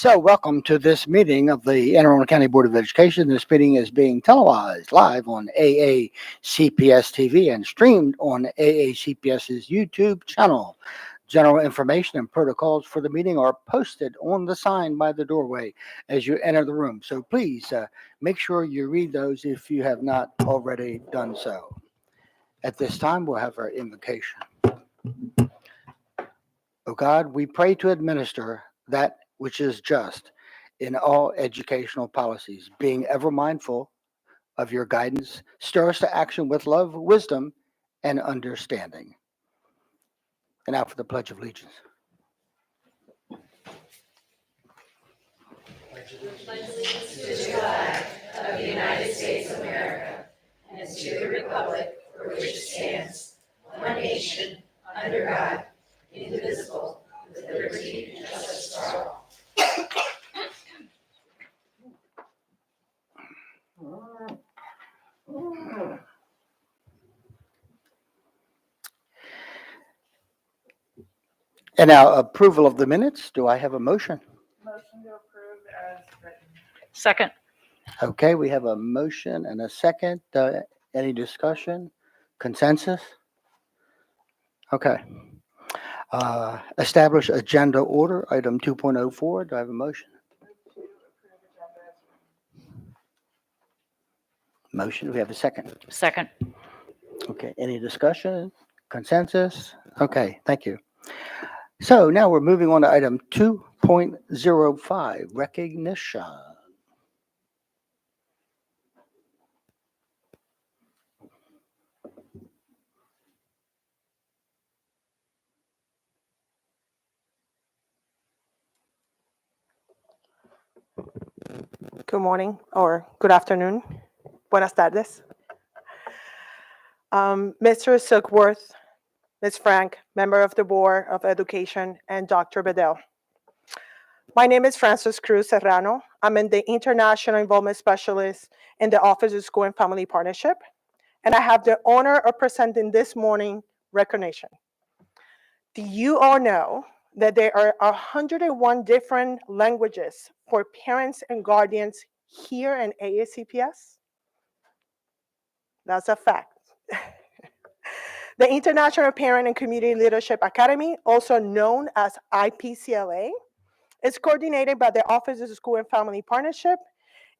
So, welcome to this meeting of the Anne Arundel County Board of Education. This meeting is being televised live on AACPS TV and streamed on AACPS's YouTube channel. General information and protocols for the meeting are posted on the sign by the doorway as you enter the room. So, please make sure you read those if you have not already done so. At this time, we'll have our invocation. O God, we pray to administer that which is just in all educational policies, being ever mindful of your guidance. Stir us to action with love, wisdom, and understanding. And now for the Pledge of Allegiance. Pledge allegiance to the flag of the United States of America and to the republic for which it stands, one nation, under God, indivisible, with liberty and justice for all. And now approval of the minutes. Do I have a motion? Motion to approve as written. Second. Okay, we have a motion and a second. Any discussion? Consensus? Okay. Establish agenda order, item 2.04. Do I have a motion? Move to approve agenda as written. Motion. Do we have a second? Second. Okay, any discussion? Consensus? Okay, thank you. So now we're moving on to item 2.05, recognition. Good morning or good afternoon. Buenas tardes. Mr. Silkworth, Ms. Frank, member of the Board of Education, and Dr. Bedell. My name is Frances Cruz Serrano. I'm the International Involvement Specialist in the Office of School and Family Partnership, and I have the honor of presenting this morning recognition. Do you all know that there are 101 different languages for parents and guardians here in AACPS? That's a fact. The International Parent and Community Leadership Academy, also known as IPCLA, is coordinated by the Office of School and Family Partnership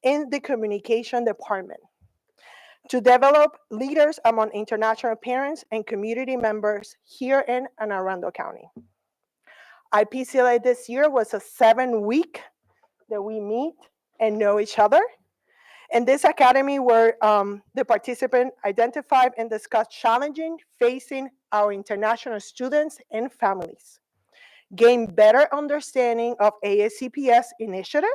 in the Communication Department to develop leaders among international parents and community members here in Anne Arundel County. IPCLA this year was a 7-week that we meet and know each other. In this academy where the participants identified and discussed challenges facing our international students and families, gain better understanding of AACPS initiative,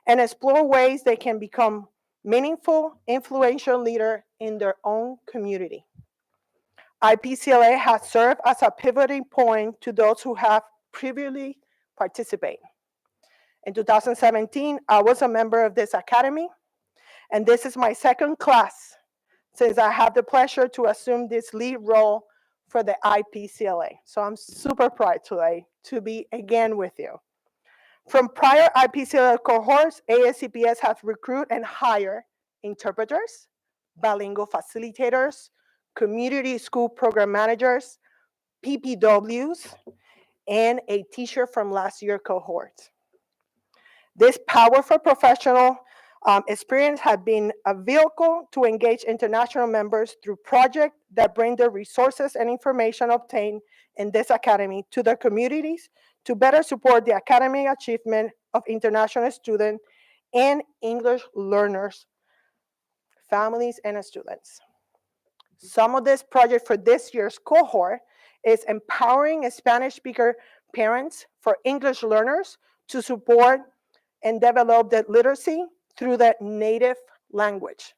and explore ways they can become meaningful, influential leader in their own community. IPCLA has served as a pivoting point to those who have previously participated. In 2017, I was a member of this academy, and this is my second class since I have the pleasure to assume this lead role for the IPCLA. So I'm super proud today to be again with you. From prior IPCLA cohorts, AACPS has recruited and hired interpreters, bilingual facilitators, community school program managers, PPWs, and a teacher from last year's cohort. This powerful professional experience has been a vehicle to engage international members through projects that bring the resources and information obtained in this academy to their communities to better support the academic achievement of international students and English learners, families, and students. Some of this project for this year's cohort is empowering Spanish-speaker parents for English learners to support and develop their literacy through their native language.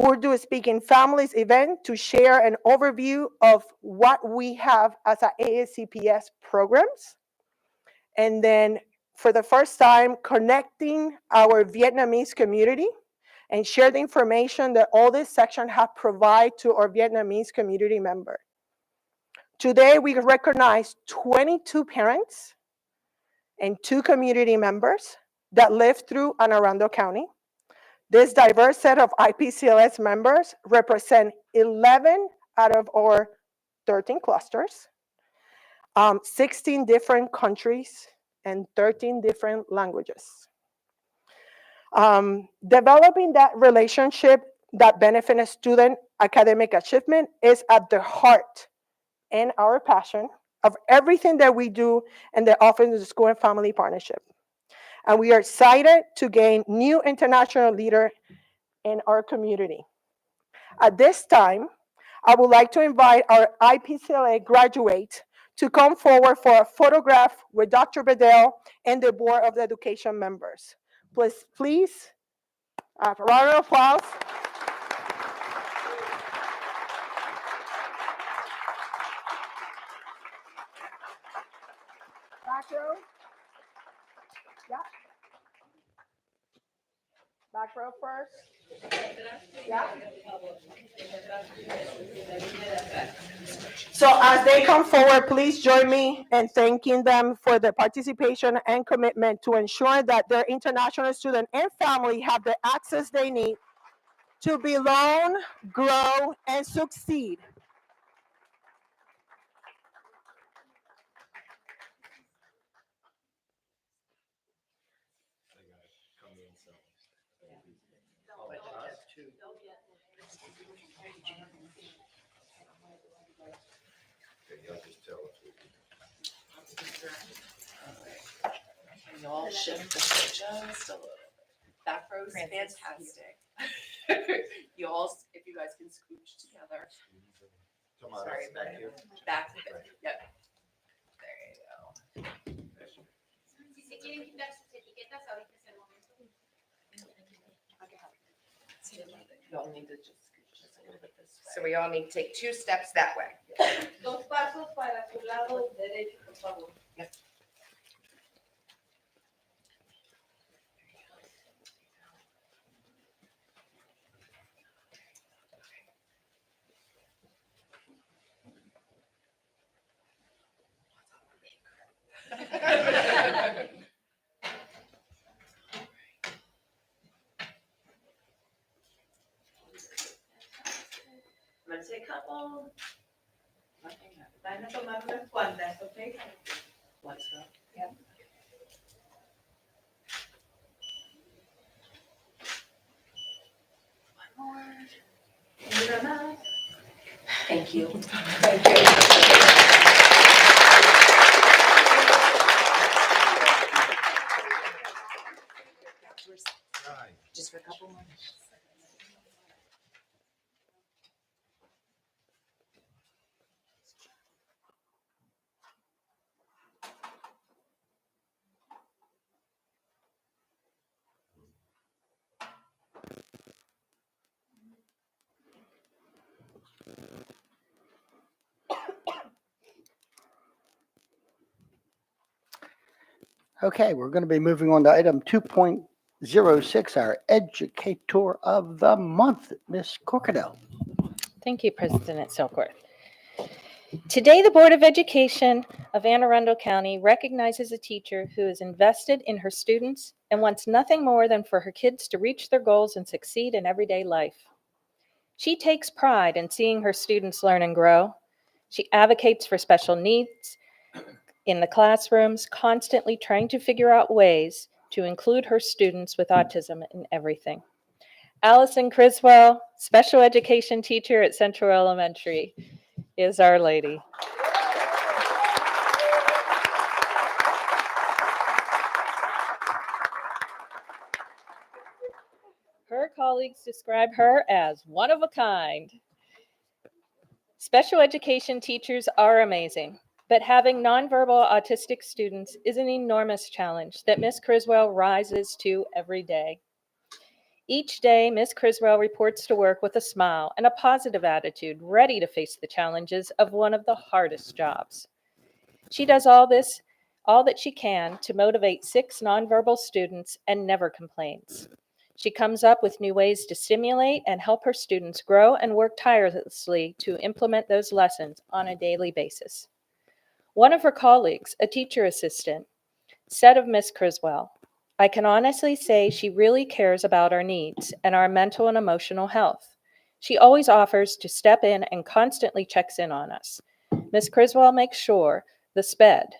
Urdu-speaking families event to share an overview of what we have as a AACPS programs. And then for the first time, connecting our Vietnamese community and share the information that all this section have provide to our Vietnamese community member. Today, we recognize 22 parents and 2 community members that live through Anne Arundel County. This diverse set of IPCLS members represent 11 out of our 13 clusters, 16 different countries, and 13 different languages. Developing that relationship that benefits a student academic achievement is at the heart and our passion of everything that we do in the Office of the School and Family Partnership. And we are excited to gain new international leaders in our community. At this time, I would like to invite our IPCLA graduates to come forward for a photograph with Dr. Bedell and the Board of Education members. Please, a round of applause. Back row. Yeah. Back row first. Yeah. So as they come forward, please join me in thanking them for their participation and commitment to ensure that their international student and family have the access they need to belong, grow, and succeed. Y'all shift just a little bit. Back row's fantastic. You all, if you guys can scooch together. Sorry, back here. Back, yep. There you go. Si se quieren quitar sus etiquetas, ahorita es el momento. Y'all need to just scooch just a little bit this way. So we all need to take 2 steps that way. Dos pasos para su lado derecho, por favor. Yep. I'm going to say a couple. Van a tomar unas cuantas, ¿ok? Let's go. Yep. One more. Thank you very much. Thank you. Thank you. Just for a couple more. Okay, we're going to be moving on to item 2.06, our Educator of the Month, Ms. Corcadell. Thank you, President Silkworth. Today, the Board of Education of Anne Arundel County recognizes a teacher who is invested in her students and wants nothing more than for her kids to reach their goals and succeed in everyday life. She takes pride in seeing her students learn and grow. She advocates for special needs in the classrooms, constantly trying to figure out ways to include her students with autism in everything. Allison Criswell, special education teacher at Central Elementary, is our lady. Her colleagues describe her as one of a kind. Special education teachers are amazing, but having nonverbal autistic students is an enormous challenge that Ms. Criswell rises to every day. Each day, Ms. Criswell reports to work with a smile and a positive attitude, ready to face the challenges of one of the hardest jobs. She does all that she can to motivate 6 nonverbal students and never complains. She comes up with new ways to stimulate and help her students grow and work tirelessly to implement those lessons on a daily basis. One of her colleagues, a teacher assistant, Said of Miss Criswell, I can honestly say she really cares about our needs and our mental and emotional health. She always offers to step in and constantly checks in on us. Miss Criswell makes sure the SPED,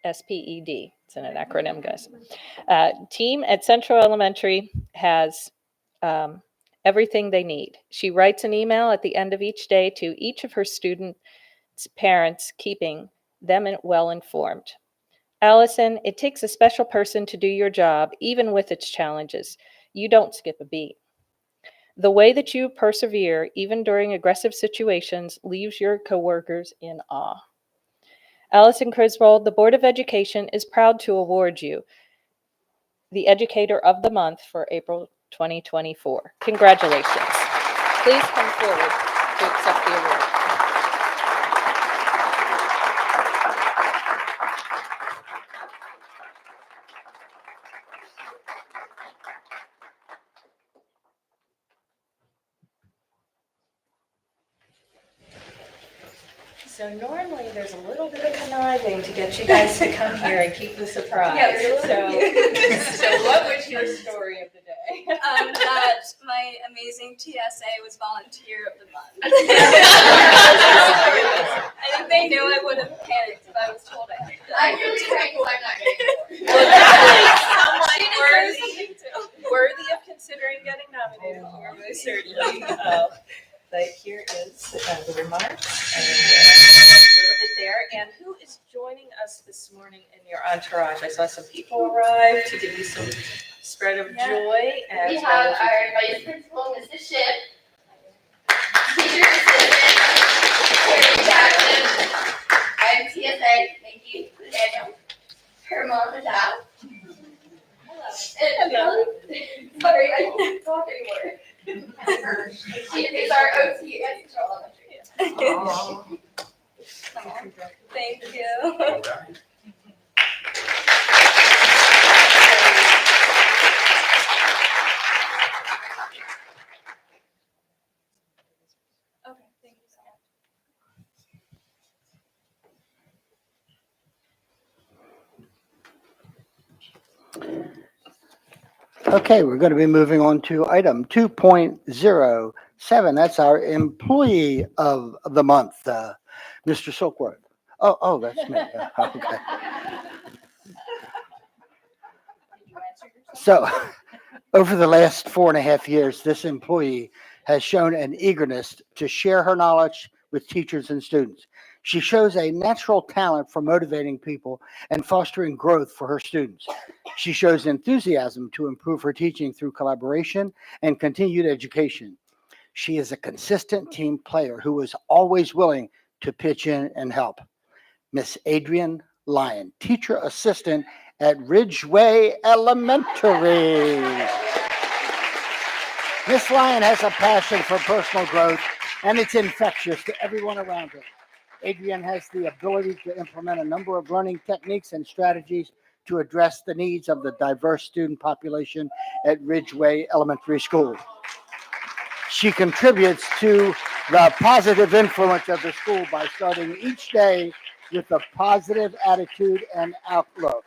SPED, it's an acronym, guys, team at Central Elementary has everything they need. She writes an email at the end of each day to each of her students' parents, keeping them well informed. Allison, it takes a special person to do your job, even with its challenges. You don't skip a beat. The way that you persevere, even during aggressive situations, leaves your coworkers in awe. Allison Criswell, the Board of Education is proud to award you the Educator of the Month for April 2024. Congratulations. Please come forward to accept the award. So normally there's a little bit of conniving to get you guys to come here and keep the surprise. So what was your story of the day? That my amazing TSA was Volunteer of the Month. I think they knew I would have panicked if I was told I had done. I'm really thankful I'm not getting it. Worthy of considering getting nominated for, most certainly. But here is the remarks and a little bit there. And who is joining us this morning in your entourage? I saw some people arrive to give you some spread of joy. And We have our Vice Principal, Mrs. Shipp, Teacher Assistant, Terry Jackson, I'm TSA, thank you, Daniel, her mom is out. Hello. And sorry, I can't talk anymore. She is our OT at Central Elementary. Thank you. Okay, thank you so much. Okay, we're going to be moving on to item 2.07. That's our Employee of the Month, Mr. Silkworth. Oh, that's me. Yeah, okay. So, over the last 4.5 years, this employee has shown an eagerness to share her knowledge with teachers and students. She shows a natural talent for motivating people and fostering growth for her students. She shows enthusiasm to improve her teaching through collaboration and continued education. She is a consistent team player who is always willing to pitch in and help. Miss Adrienne Lyon, teacher assistant at Ridgeway Elementary. Miss Lyon has a passion for personal growth, and it's infectious to everyone around her. Adrienne has the ability to implement a number of learning techniques and strategies to address the needs of the diverse student population at Ridgeway Elementary School. She contributes to the positive influence of the school by starting each day with a positive attitude and outlook.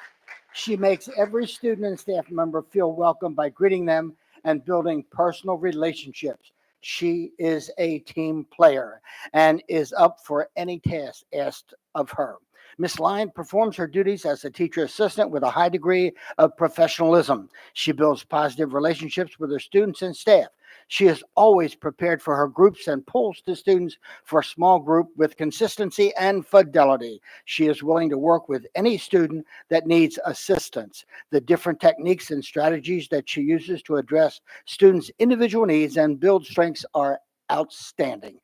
She makes every student and staff member feel welcome by greeting them and building personal relationships. She is a team player and is up for any task asked of her. Miss Lyon performs her duties as a teacher assistant with a high degree of professionalism. She builds positive relationships with her students and staff. She is always prepared for her groups and pulls the students for a small group with consistency and fidelity. She is willing to work with any student that needs assistance. The different techniques and strategies that she uses to address students' individual needs and build strengths are outstanding.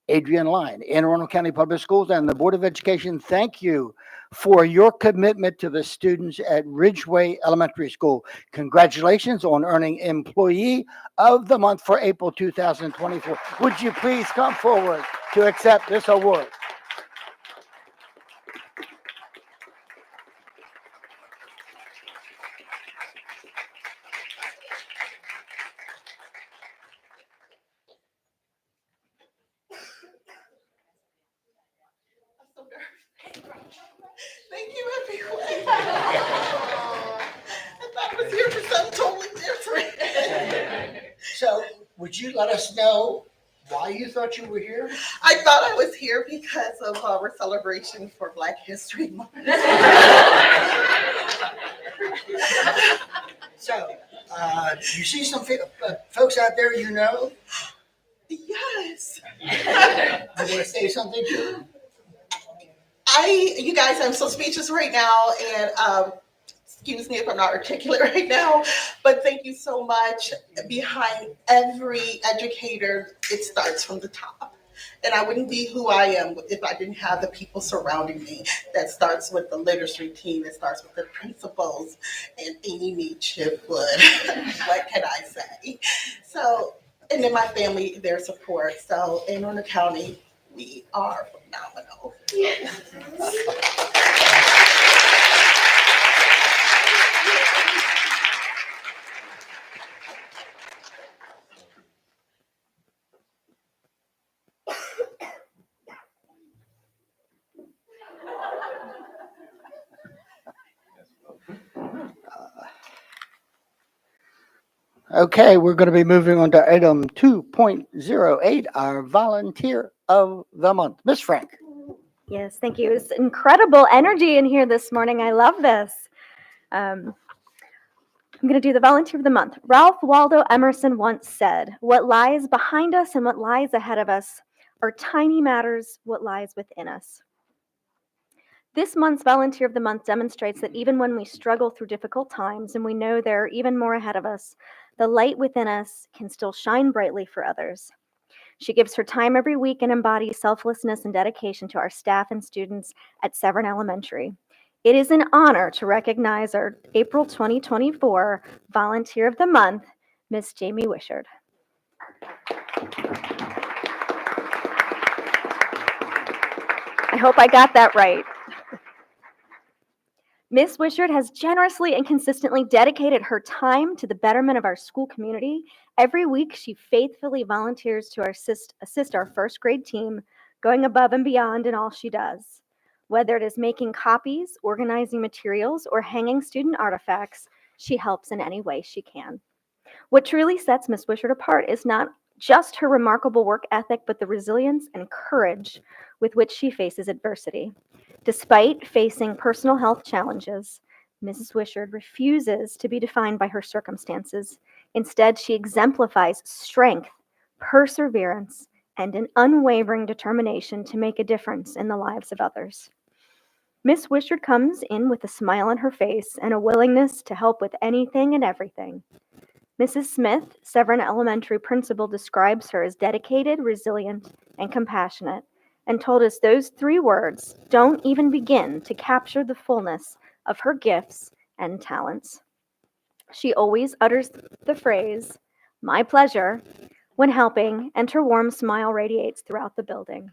Adrienne Lyon, Anne Arundel County Public Schools and the Board of Education, thank you for your commitment to the students at Ridgeway Elementary School. Congratulations on earning Employee of the Month for April 2024. Would you please come forward to accept this award? Thank you, everyone. Would you let us know why you thought you were here? I thought I was here because of our celebration for Black History Month. So, you see some folks out there you know? Yes. You want to say something to them? You guys, I'm so speechless right now, and excuse me if I'm not articulate right now, but thank you so much. Behind every educator, it starts from the top. And I wouldn't be who I am if I didn't have the people surrounding me. That starts with the literacy team, it starts with the principals, and Amy Chipwood. What can I say? So, and then my family, their support. So, Anne Arundel County, we are phenomenal. Okay, we're going to be moving on to item 2.08, our volunteer of the month. Miss Frank. Yes, thank you. It's incredible energy in here this morning. I love this. I'm going to do the volunteer of the month. Ralph Waldo Emerson once said, "What lies behind us and what lies ahead of us are tiny matters, what lies within us." This month's volunteer of the month demonstrates that even when we struggle through difficult times and we know there are even more ahead of us, the light within us can still shine brightly for others. She gives her time every week and embodies selflessness and dedication to our staff and students at Severn Elementary. It is an honor to recognize our April 2024 Volunteer of the Month, Miss Jamie Wishard. I hope I got that right. Miss Wishard has generously and consistently dedicated her time to the betterment of our school community. Every week, she faithfully volunteers to assist our first grade team, going above and beyond in all she does. Whether it is making copies, organizing materials, or hanging student artifacts, she helps in any way she can. What truly sets Miss Wishard apart is not just her remarkable work ethic, but the resilience and courage with which she faces adversity. Despite facing personal health challenges, Mrs. Wishard refuses to be defined by her circumstances. Instead, she exemplifies strength, perseverance, and an unwavering determination to make a difference in the lives of others. Miss Wishard comes in with a smile on her face and a willingness to help with anything and everything. Mrs. Smith, Severn Elementary principal, describes her as dedicated, resilient, and compassionate, and told us those 3 words don't even begin to capture the fullness of her gifts and talents. She always utters the phrase, "My pleasure," when helping, and her warm smile radiates throughout the building.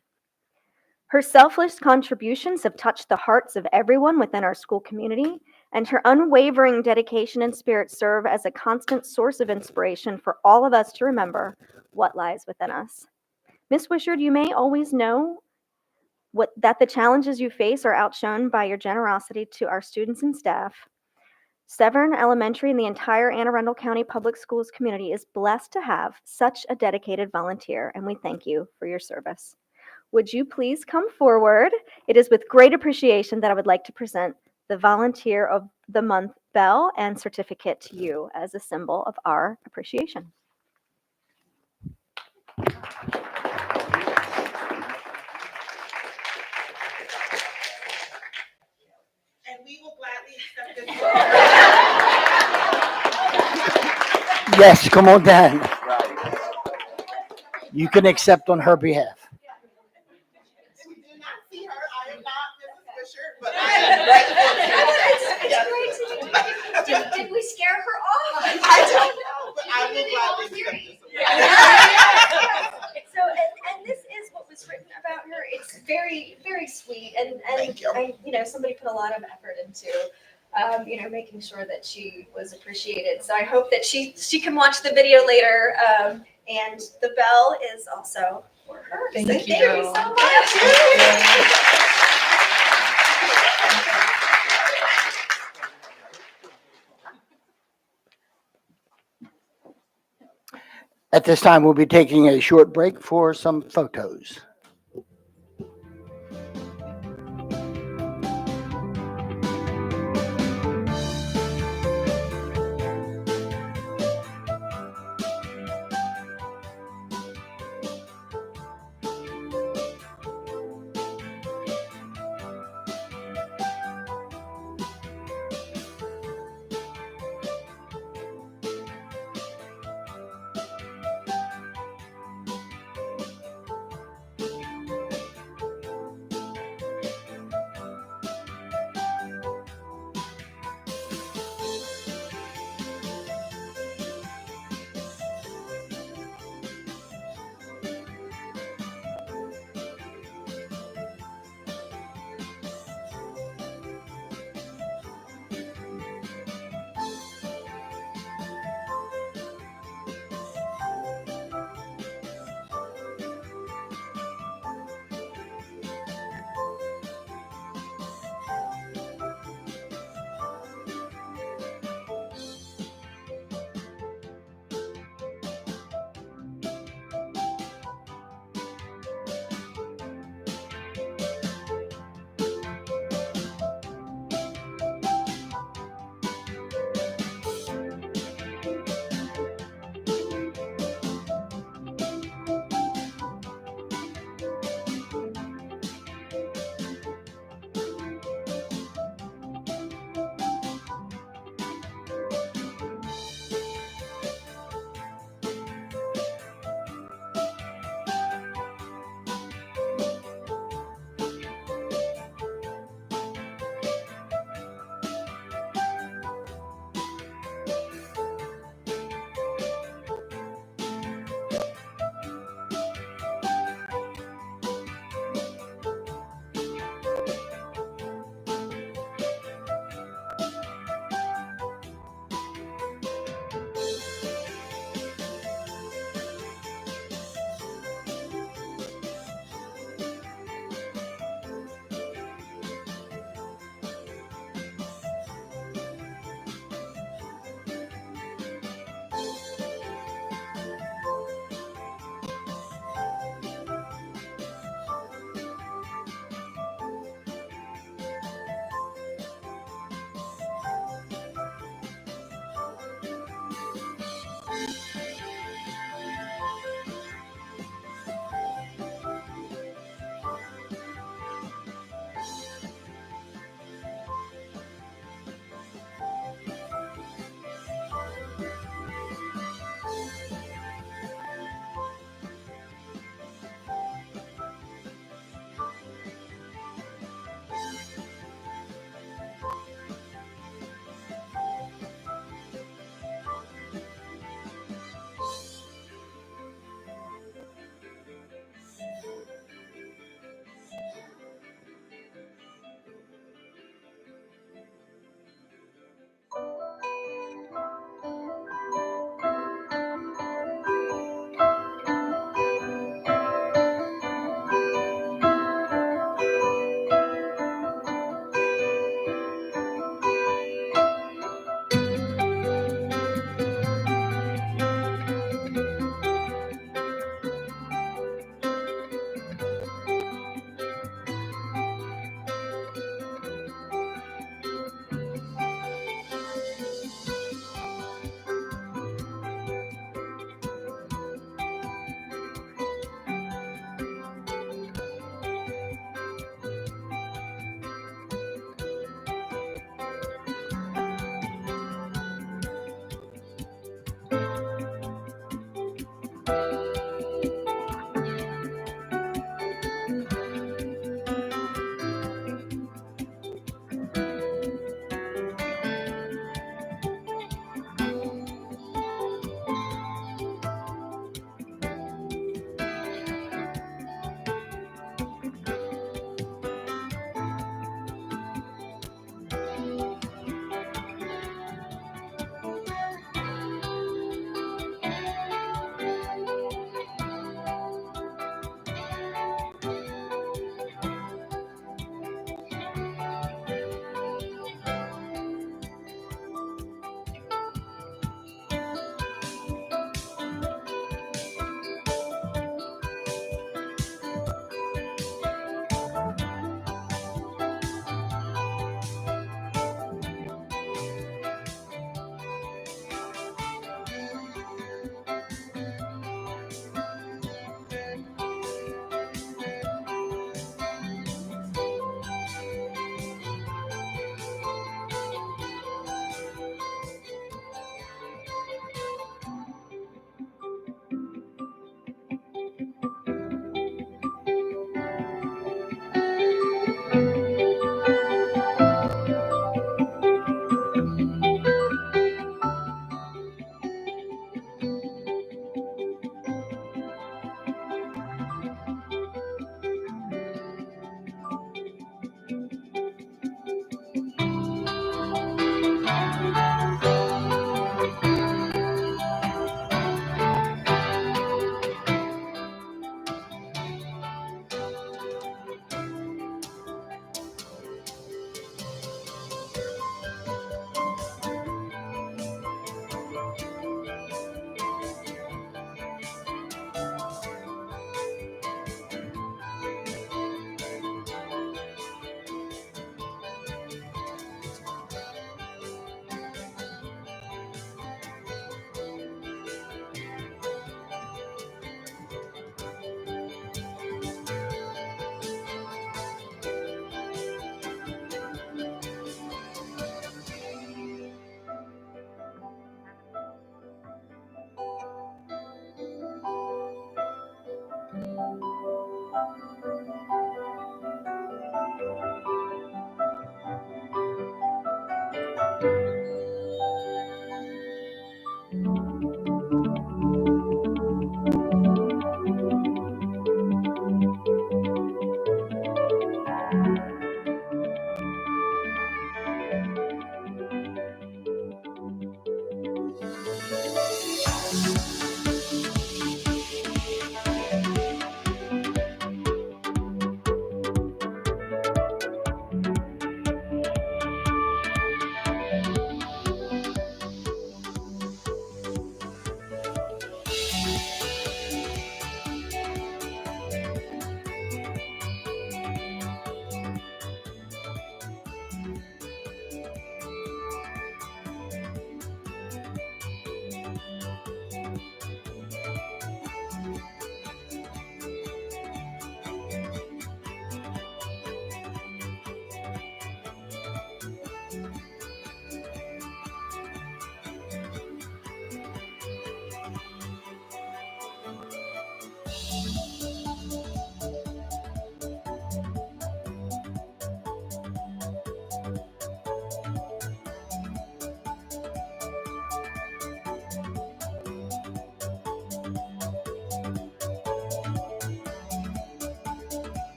Her selfless contributions have touched the hearts of everyone within our school community, and her unwavering dedication and spirit serve as a constant source of inspiration for all of us to remember what lies within us. Miss Wishard, you may always know that the challenges you face are outshone by your generosity to our students and staff. Severn Elementary and the entire Anne Arundel County Public Schools community is blessed to have such a dedicated volunteer, and we thank you for your service. Would you please come forward? It is with great appreciation that I would like to present the Volunteer of the Month bell and certificate to you as a symbol of our appreciation. And we will gladly accept this. Yes, come on down. You can accept on her behalf. You do not see her. I am not Mrs. Wishard, but Did we scare her off? I don't know, but I will gladly accept this. So, and this is what was written about her. It's very, very sweet, and Thank you. somebody put a lot of effort into, making sure that she was appreciated. So I hope that she can watch the video later. And the bell is also for her. Thank So you. Thank you so much. At this time, we'll be taking a short break for some photos.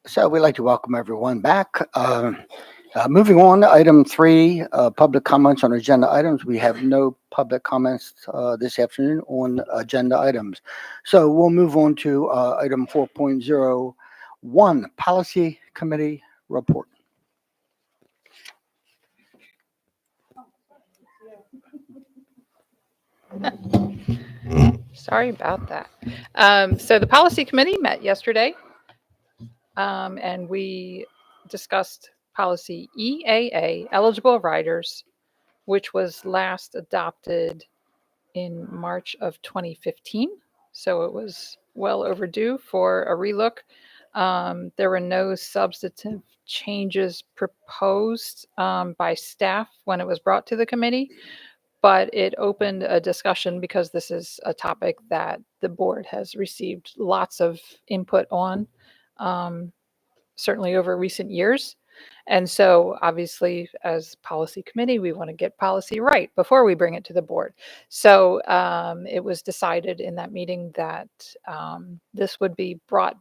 So we'd like to welcome everyone back. Moving on, item 3, public comments on agenda items. We have no public comments this afternoon on agenda items. So we'll move on to item 4.01, policy committee report. Sorry about that. So the policy committee met yesterday, and we discussed policy EAA, eligible riders, which was last adopted in March of 2015. So it was well overdue for a relook. There were no substantive changes proposed by staff when it was brought to the committee, but it opened a discussion because this is a topic that the board has received lots of input on, certainly over recent years. And so obviously as policy committee, we want to get policy right before we bring it to the board. So it was decided in that meeting that this would be brought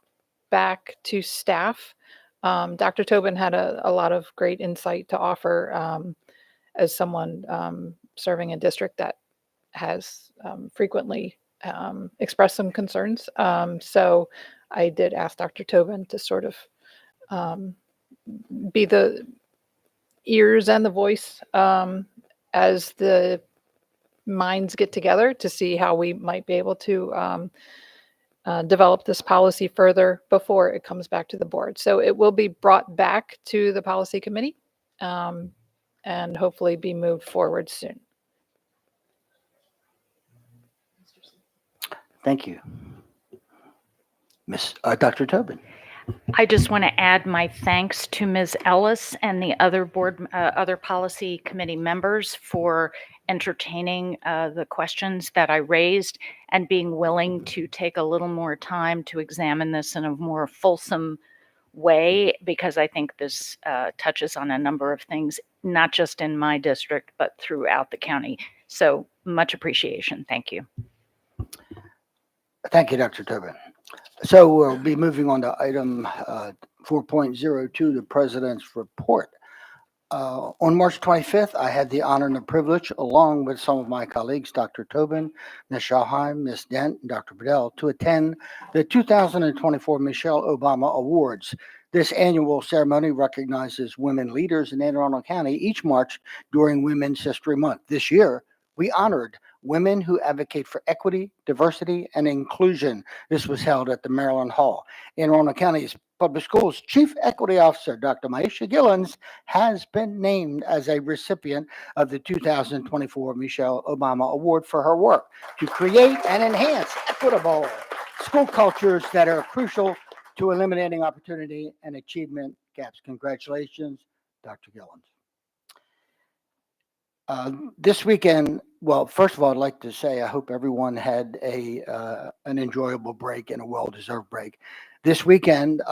back to staff. Dr. Tobin had a lot of great insight to offer as someone serving a district that has frequently expressed some concerns. So I did ask Dr. Tobin to sort of be the ears and the voice as the minds get together to see how we might be able to develop this policy further before it comes back to the board. So it will be brought back to the policy committee and hopefully be moved forward soon. Thank you. Dr. Tobin. I just want to add my thanks to Ms. Ellis and the other other policy committee members for entertaining the questions that I raised and being willing to take a little more time to examine this in a more fulsome way, because I think this touches on a number of things, not just in my district, but throughout the county. So much appreciation. Thank you. Thank you, Dr. Tobin. So we'll be moving on to item 4.02, the President's Report. On March 25th, I had the honor and the privilege, along with some of my colleagues, Dr. Tobin, Ms. Schauheim, Ms. Dent, and Dr. Bedell, to attend the 2024 Michelle Obama Awards. This annual ceremony recognizes women leaders in Anne Arundel County each March during Women's History Month. This year, we honored women who advocate for equity, diversity, and inclusion. This was held at the Maryland Hall. Anne Arundel County's Public Schools Chief Equity Officer, Dr. Maisha Gillens, has been named as a recipient of the 2024 Michelle Obama Award for her work to create and enhance equitable school cultures that are crucial to eliminating opportunity and achievement gaps. Congratulations, Dr. Gillens. This weekend, well, first of all, I'd like to say I hope everyone had an enjoyable break and a well-deserved break. This weekend,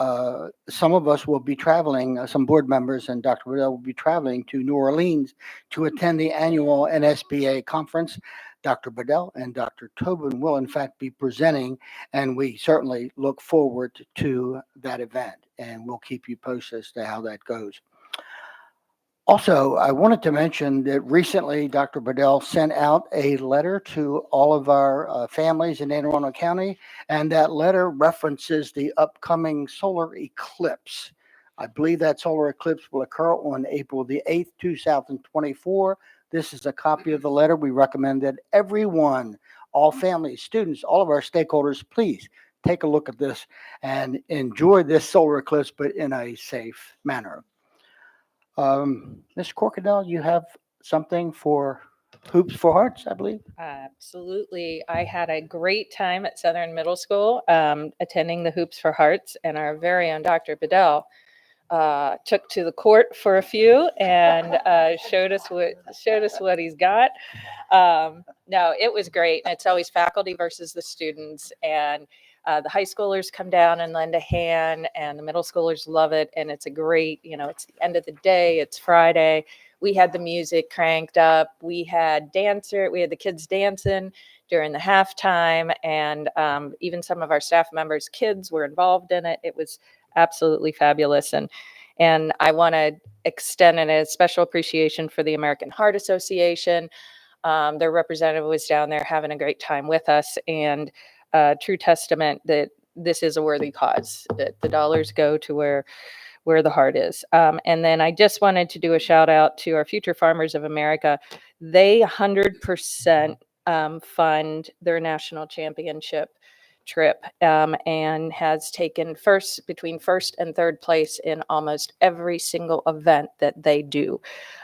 some of us will be traveling, some board members and Dr. Bedell will be traveling to New Orleans to attend the annual NSBA conference. Dr. Bedell and Dr. Tobin will, in fact, be presenting, and we certainly look forward to that event, and we'll keep you posted as to how that goes. Also, I wanted to mention that recently Dr. Bedell sent out a letter to all of our families in Anne Arundel County, and that letter references the upcoming solar eclipse. I believe that solar eclipse will occur on April the 8th, 2024. This is a copy of the letter. We recommend that everyone, all families, students, all of our stakeholders, please take a look at this and enjoy this solar eclipse, but in a safe manner. Ms. Corkadell, you have something for Hoops for Hearts, I believe? Absolutely. I had a great time at Southern Middle School attending the Hoops for Hearts, and our very own Dr. Bedell took to the court for a few and showed us what he's got. No, it was great. And it's always faculty versus the students, and the high schoolers come down and lend a hand, and the middle schoolers love it. And it's a great, it's the end of the day. It's Friday. We had the music cranked up. We had the kids dancing during the halftime, and even some of our staff members' kids were involved in it. It was absolutely fabulous. And I want to extend a special appreciation for the American Heart Association. Their representative was down there having a great time with us, and true testament that this is a worthy cause, that the dollars go to where the heart is. And then I just wanted to do a shout out to our Future Farmers of America. They 100% fund their national championship trip, and has taken between first and third place in almost every single event that they do.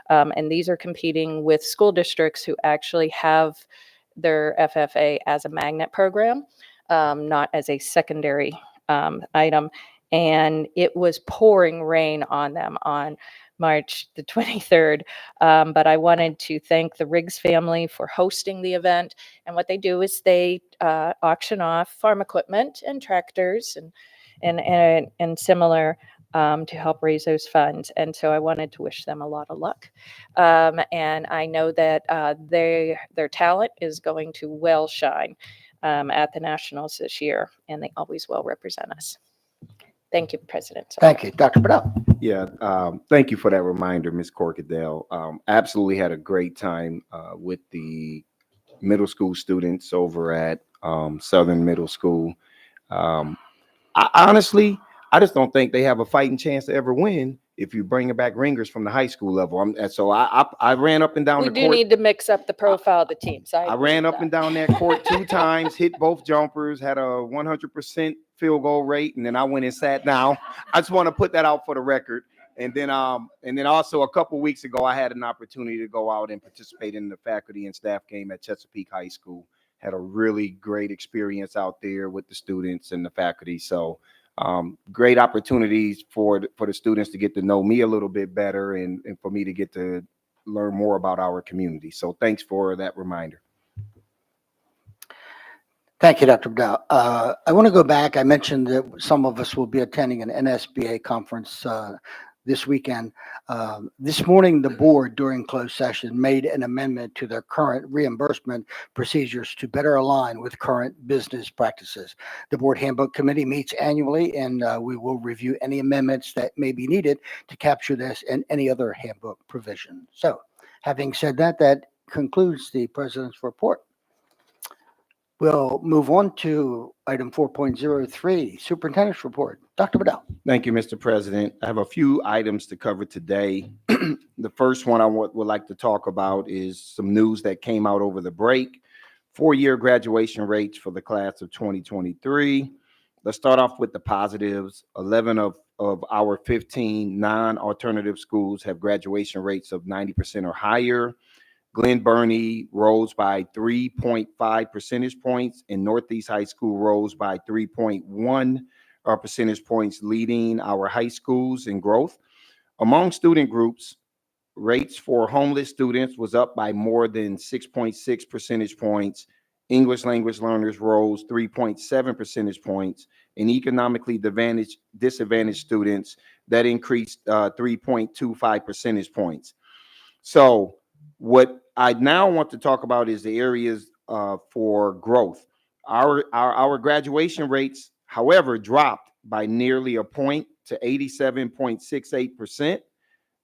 And these are competing with school districts who actually have their FFA as a magnet program, not as a secondary item. And it was pouring rain on them on March the 23rd. But I wanted to thank the Riggs family for hosting the event. And what they do is they auction off farm equipment and tractors and similar to help raise those funds. And so I wanted to wish them a lot of luck. And I know that their talent is going to well shine at the Nationals this year, and they always will represent us. Thank you, President. Thank you. Dr. Bedell. Yeah, thank you for that reminder, Ms. Corkadell. Absolutely had a great time with the middle school students over at Southern Middle School. Honestly, I just don't think they have a fighting chance to ever win if you bring back ringers from the high school level. And so I ran up and down We the do court. need to mix up the profile of the teams. I ran up and down that court 2 times, hit both jumpers, had a 100% field goal rate, and then I went and sat down. I just want to put that out for the record. And then also a couple weeks ago, I had an opportunity to go out and participate in the faculty and staff game at Chesapeake High School. Had a really great experience out there with the students and the faculty. So great opportunities for the students to get to know me a little bit better and for me to get to learn more about our community. So thanks for that reminder. Thank you, Dr. Bedell. I want to go back. I mentioned that some of us will be attending an NSBA conference this weekend. This morning, the board, during closed session, made an amendment to their current reimbursement procedures to better align with current business practices. The board handbook committee meets annually, and we will review any amendments that may be needed to capture this and any other handbook provision. So, having said that, that concludes the president's report. We'll move on to item 4.03, superintendent's report. Dr. Bedell. Thank you, Mr. President. I have a few items to cover today. The first one I would like to talk about is some news that came out over the break. 4-year graduation rates for the class of 2023. Let's start off with the positives. 11 of our 15 non-alternative schools have graduation rates of 90% or higher. Glen Burnie rose by 3.5 percentage points, and Northeast High School rose by 3.1 percentage points, leading our high schools in growth. Among student groups, rates for homeless students was up by more than 6.6 percentage points. English language learners rose 3.7 percentage points, and economically disadvantaged students, that increased 3.25 percentage points. So what I now want to talk about is the areas for growth. Our graduation rates, however, dropped by nearly a point to 87.68%.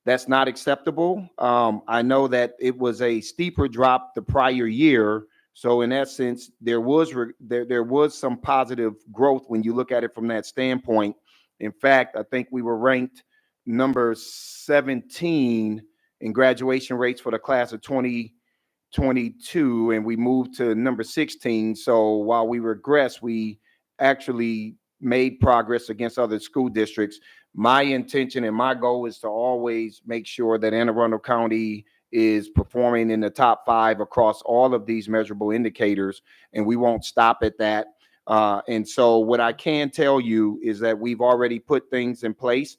That's not acceptable. I know that it was a steeper drop the prior year. So in essence, there was some positive growth when you look at it from that standpoint. In fact, I think we were ranked number 17 in graduation rates for the class of 2022, and we moved to number 16. So while we regressed, we actually made progress against other school districts. My intention and my goal is to always make sure that Anne Arundel County is performing in the top 5 across all of these measurable indicators, and we won't stop at that. And so what I can tell you is that we've already put things in place.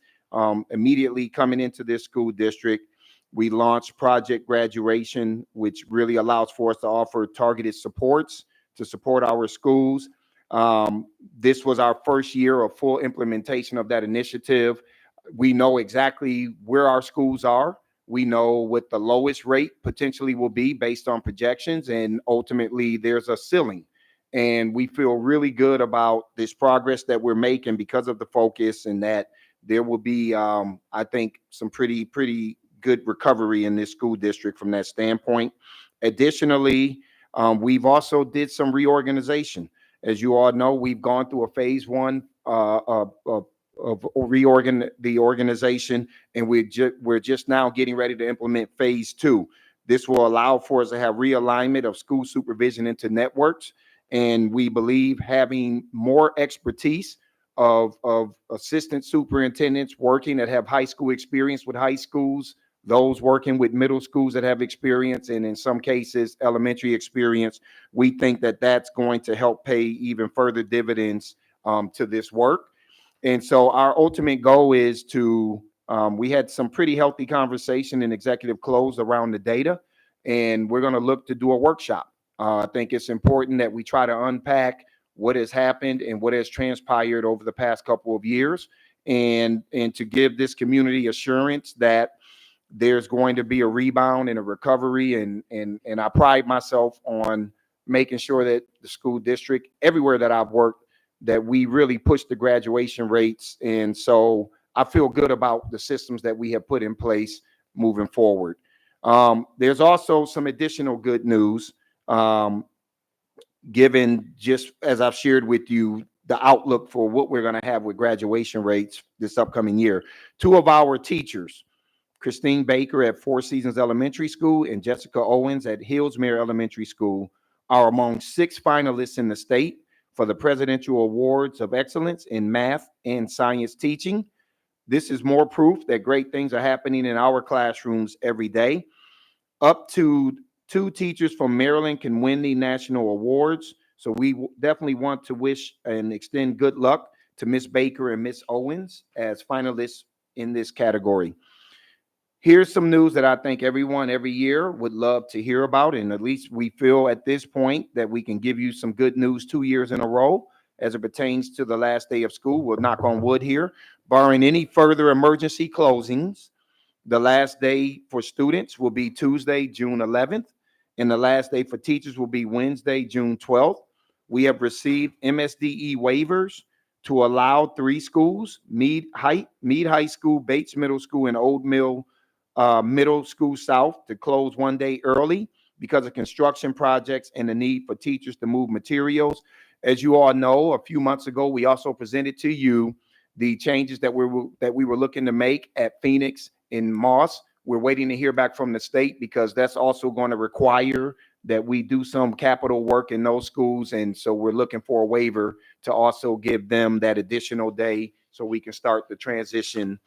Immediately coming into this school district, we launched Project Graduation, which really allows for us to offer targeted supports to support our schools. This was our first year of full implementation of that initiative. We know exactly where our schools are. We know what the lowest rate potentially will be based on projections, and ultimately there's a ceiling. And we feel really good about this progress that we're making because of the focus, and that there will be, I think, some pretty good recovery in this school district from that standpoint. Additionally, we've also did some reorganization. As you all know, we've gone through a phase one of the organization, and we're just now getting ready to implement phase two. This will allow for us to have realignment of school supervision into networks, and we believe having more expertise of assistant superintendents working that have high school experience with high schools, those working with middle schools that have experience, and in some cases elementary experience. We think that that's going to help pay even further dividends to this work. And so our ultimate goal is to, we had some pretty healthy conversation in executive close around the data, and we're going to look to do a workshop. I think it's important that we try to unpack what has happened and what has transpired over the past couple of years, and to give this community assurance that there's going to be a rebound and a recovery. And I pride myself on making sure that the school district, everywhere that I've worked, that we really push the graduation rates. And so I feel good about the systems that we have put in place moving forward. There's also some additional good news, given, just as I've shared with you, the outlook for what we're going to have with graduation rates this upcoming year. Two of our teachers, Christine Baker at Four Seasons Elementary School and Jessica Owens at Hillsmere Elementary School, are among 6 finalists in the state for the Presidential Awards of Excellence in Math and Science Teaching. This is more proof that great things are happening in our classrooms every day. Up to 2 teachers from Maryland can win the national awards. So we definitely want to wish and extend good luck to Miss Baker and Miss Owens as finalists in this category. Here's some news that I think everyone every year would love to hear about, and at least we feel at this point that we can give you some good news 2 years in a row as it pertains to the last day of school. We'll knock on wood here. Barring any further emergency closings, the last day for students will be Tuesday, June 11th, and the last day for teachers will be Wednesday, June 12th. We have received MSDE waivers to allow 3 schools, Meade High School, Bates Middle School, and Old Mill Middle School South, to close 1 day early because of construction projects and the need for teachers to move materials. As you all know, a few months ago, we also presented to you the changes that we were looking to make at Phoenix and Moss. We're waiting to hear back from the state because that's also going to require that we do some capital work in those schools. And so we're looking for a waiver to also give them that additional day so we can start the transition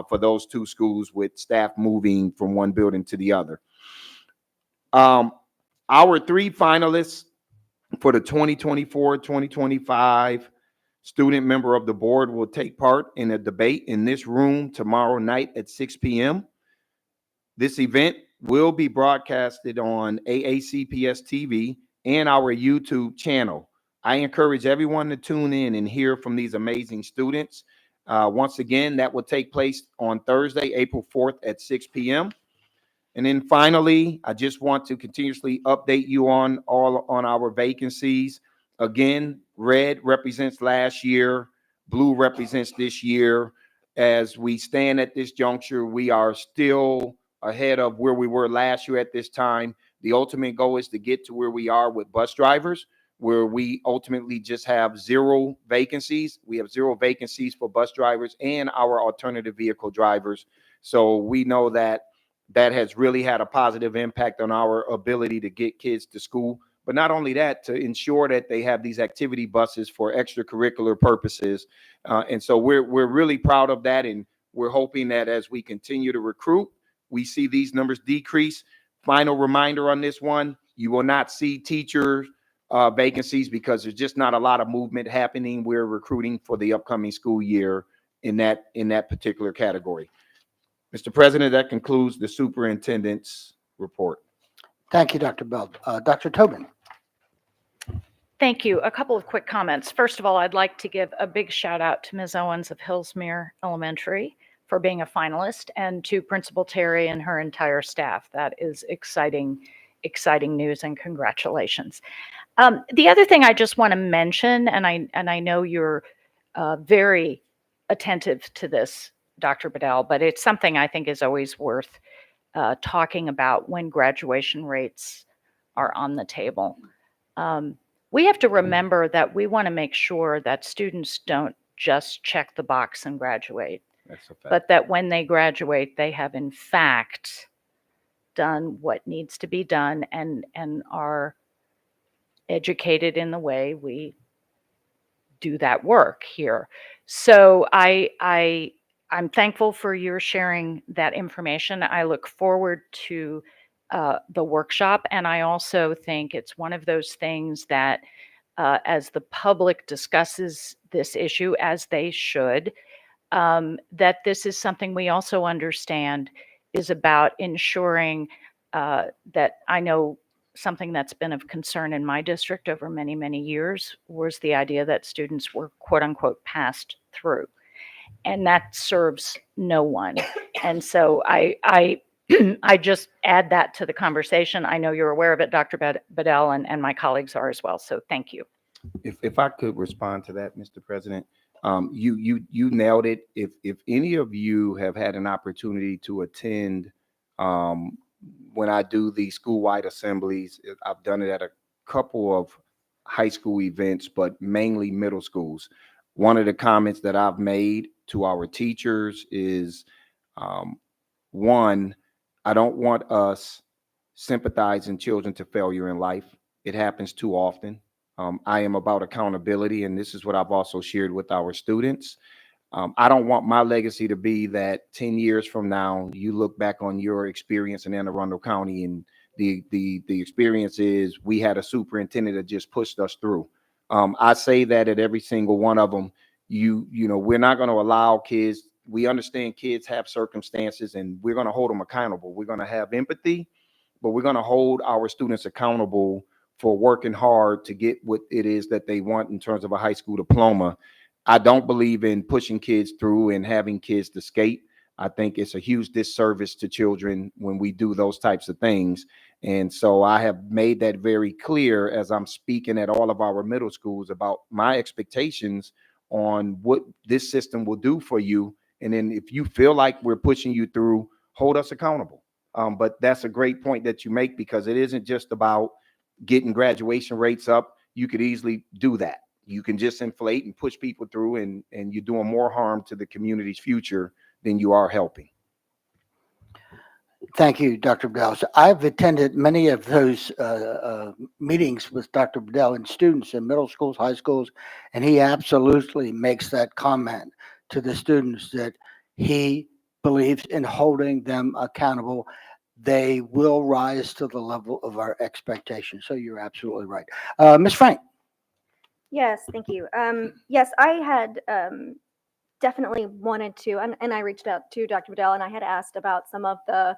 for those 2 schools with staff moving from one building to the other. Our 3 finalists for the 2024-2025 student member of the board will take part in a debate in this room tomorrow night at 6 p.m. This event will be broadcasted on AACPS TV and our YouTube channel. I encourage everyone to tune in and hear from these amazing students. Once again, that will take place on Thursday, April 4th at 6 p.m. And then finally, I just want to continuously update you on our vacancies. Again, red represents last year, blue represents this year. As we stand at this juncture, we are still ahead of where we were last year at this time. The ultimate goal is to get to where we are with bus drivers, where we ultimately just have 0 vacancies. We have 0 vacancies for bus drivers and our alternative vehicle drivers. So we know that has really had a positive impact on our ability to get kids to school. But not only that, to ensure that they have these activity buses for extracurricular purposes. And so we're really proud of that. And we're hoping that as we continue to recruit, we see these numbers decrease. Final reminder on this one, you will not see teacher vacancies because there's just not a lot of movement happening. We're recruiting for the upcoming school year in that particular category. Mr. President, that concludes the superintendent's report. Thank you, Dr. Bell. Dr. Tobin. Thank you. A couple of quick comments. First of all, I'd like to give a big shout out to Ms. Owens of Hillsmere Elementary for being a finalist, and to Principal Terry and her entire staff. That is exciting news, and congratulations. The other thing I just want to mention, and I know you're very attentive to this, Dr. Bedell, but it's something I think is always worth talking about when graduation rates are on the table. We have to remember that we want to make sure that students don't just check the box and graduate, That's a fact. but that when they graduate, they have in fact done what needs to be done and are educated in the way we do that work here. So I'm thankful for your sharing that information. I look forward to the workshop, and I also think it's one of those things that as the public discusses this issue, as they should, that this is something we also understand is about ensuring that I know something that's been of concern in my district over many, many years was the idea that students were quote unquote passed through. And that serves no one. And so I I just add that to the conversation. I know you're aware of it, Dr. Bedell, and my colleagues are as well. So thank you. If I could respond to that, Mr. President, you nailed it. If any of you have had an opportunity to attend when I do the school-wide assemblies, I've done it at a couple of high school events, but mainly middle schools. One of the comments that I've made to our teachers is, one, I don't want us sympathizing children to failure in life. It happens too often. I am about accountability, and this is what I've also shared with our students. I don't want my legacy to be that 10 years from now, you look back on your experience in Anne Arundel County and the experience is we had a superintendent that just pushed us through. I say that at every single one of them. You know, we're not going to allow kids. We understand kids have circumstances, and we're going to hold them accountable. We're going to have empathy, but we're going to hold our students accountable for working hard to get what it is that they want in terms of a high school diploma. I don't believe in pushing kids through and having kids to skate. I think it's a huge disservice to children when we do those types of things. And so I have made that very clear as I'm speaking at all of our middle schools about my expectations on what this system will do for you. And then if you feel like we're pushing you through, hold us accountable. But that's a great point that you make, because it isn't just about getting graduation rates up. You could easily do that. You can just inflate and push people through, and you're doing more harm to the community's future than you are helping. Thank you, Dr. Bedell. So I've attended many of those meetings with Dr. Bedell and students in middle schools, high schools, and he absolutely makes that comment to the students that he believes in holding them accountable. They will rise to the level of our expectations. So you're absolutely right. Ms. Frank. Yes, thank you. Yes, I had definitely wanted to, and I reached out to Dr. Bedell, and I had asked about some of the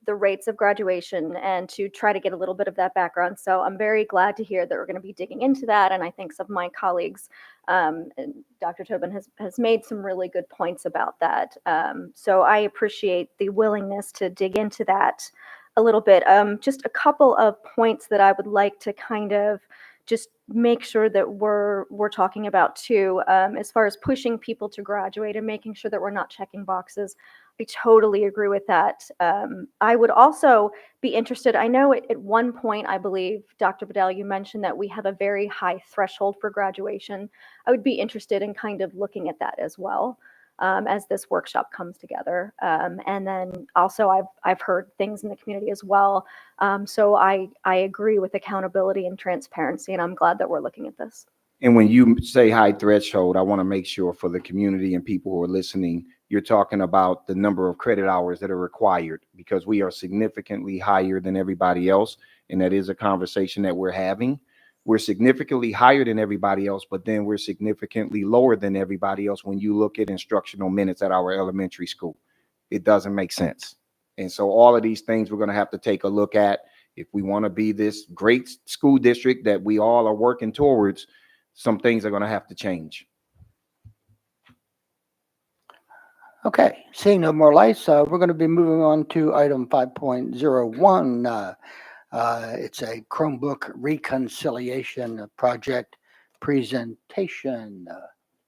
rates of graduation and to try to get a little bit of that background. So I'm very glad to hear that we're going to be digging into that. And I think some of my colleagues, and Dr. Tobin has made some really good points about that. So I appreciate the willingness to dig into that a little bit. Just a couple of points that I would like to kind of just make sure that we're talking about too, as far as pushing people to graduate and making sure that we're not checking boxes. I totally agree with that. I would also be interested, I know at one point, I believe, Dr. Bedell, you mentioned that we have a very high threshold for graduation. I would be interested in kind of looking at that as well, as this workshop comes together. And then also I've heard things in the community as well. So I agree with accountability and transparency, and I'm glad that we're looking at this. And when you say high threshold, I want to make sure for the community and people who are listening, you're talking about the number of credit hours that are required, because we are significantly higher than everybody else. And that is a conversation that we're having. We're significantly higher than everybody else, but then we're significantly lower than everybody else when you look at instructional minutes at our elementary school. It doesn't make sense. And so all of these things we're going to have to take a look at if we want to be this great school district that we all are working towards. Some things are going to have to change. Okay, seeing no more lights, we're going to be moving on to item 5.01. It's a Chromebook reconciliation project presentation.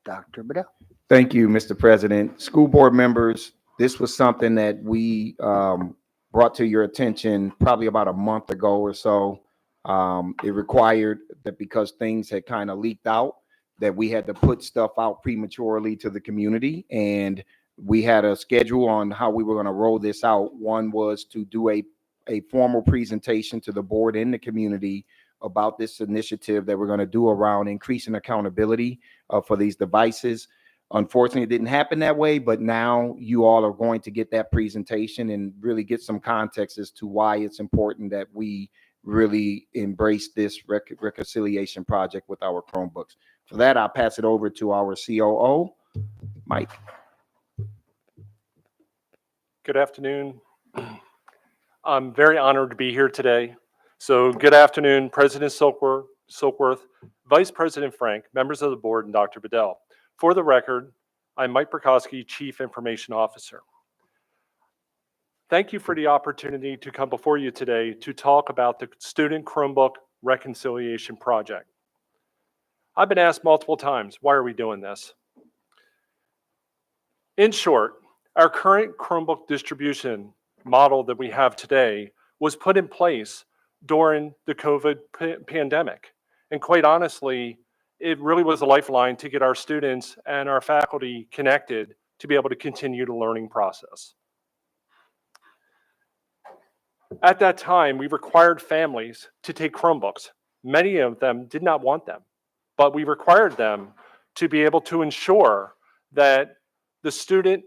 Dr. Bedell. Thank you, Mr. President. School board members, this was something that we brought to your attention probably about a month ago or so. It required that because things had kind of leaked out, that we had to put stuff out prematurely to the community. And we had a schedule on how we were going to roll this out. One was to do a formal presentation to the board and the community about this initiative that we're going to do around increasing accountability for these devices. Unfortunately, it didn't happen that way, but now you all are going to get that presentation and really get some context as to why it's important that we really embrace this reconciliation project with our Chromebooks. For that, I'll pass it over to our COO, Mike. Good afternoon. I'm very honored to be here today. So good afternoon, President Silkworth, Vice President Frank, members of the board, and Dr. Bedell. For the record, I'm Mike Burkowski, Chief Information Officer. Thank you for the opportunity to come before you today to talk about the Student Chromebook Reconciliation Project. I've been asked multiple times, why are we doing this? In short, our current Chromebook distribution model that we have today was put in place during the COVID pandemic. And quite honestly, it really was a lifeline to get our students and our faculty connected to be able to continue the learning process. At that time, we required families to take Chromebooks. Many of them did not want them, but we required them to be able to ensure that the student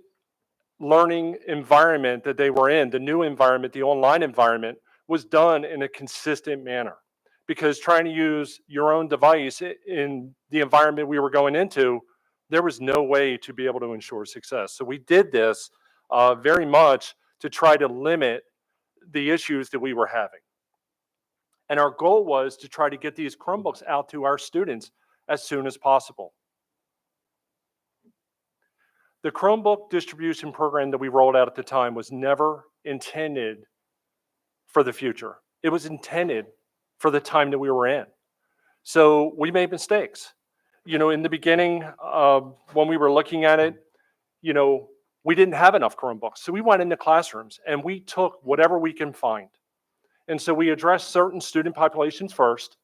learning environment that they were in, the new environment, the online environment, was done in a consistent manner. Because trying to use your own device in the environment we were going into, there was no way to be able to ensure success. So we did this very much to try to limit the issues that we were having. And our goal was to try to get these Chromebooks out to our students as soon as possible. The Chromebook distribution program that we rolled out at the time was never intended for the future. It was intended for the time that we were in. So we made mistakes. You know, in the beginning, when we were looking at it, you know, we didn't have enough Chromebooks. So we went into classrooms and we took whatever we can find. And so we addressed certain student populations first,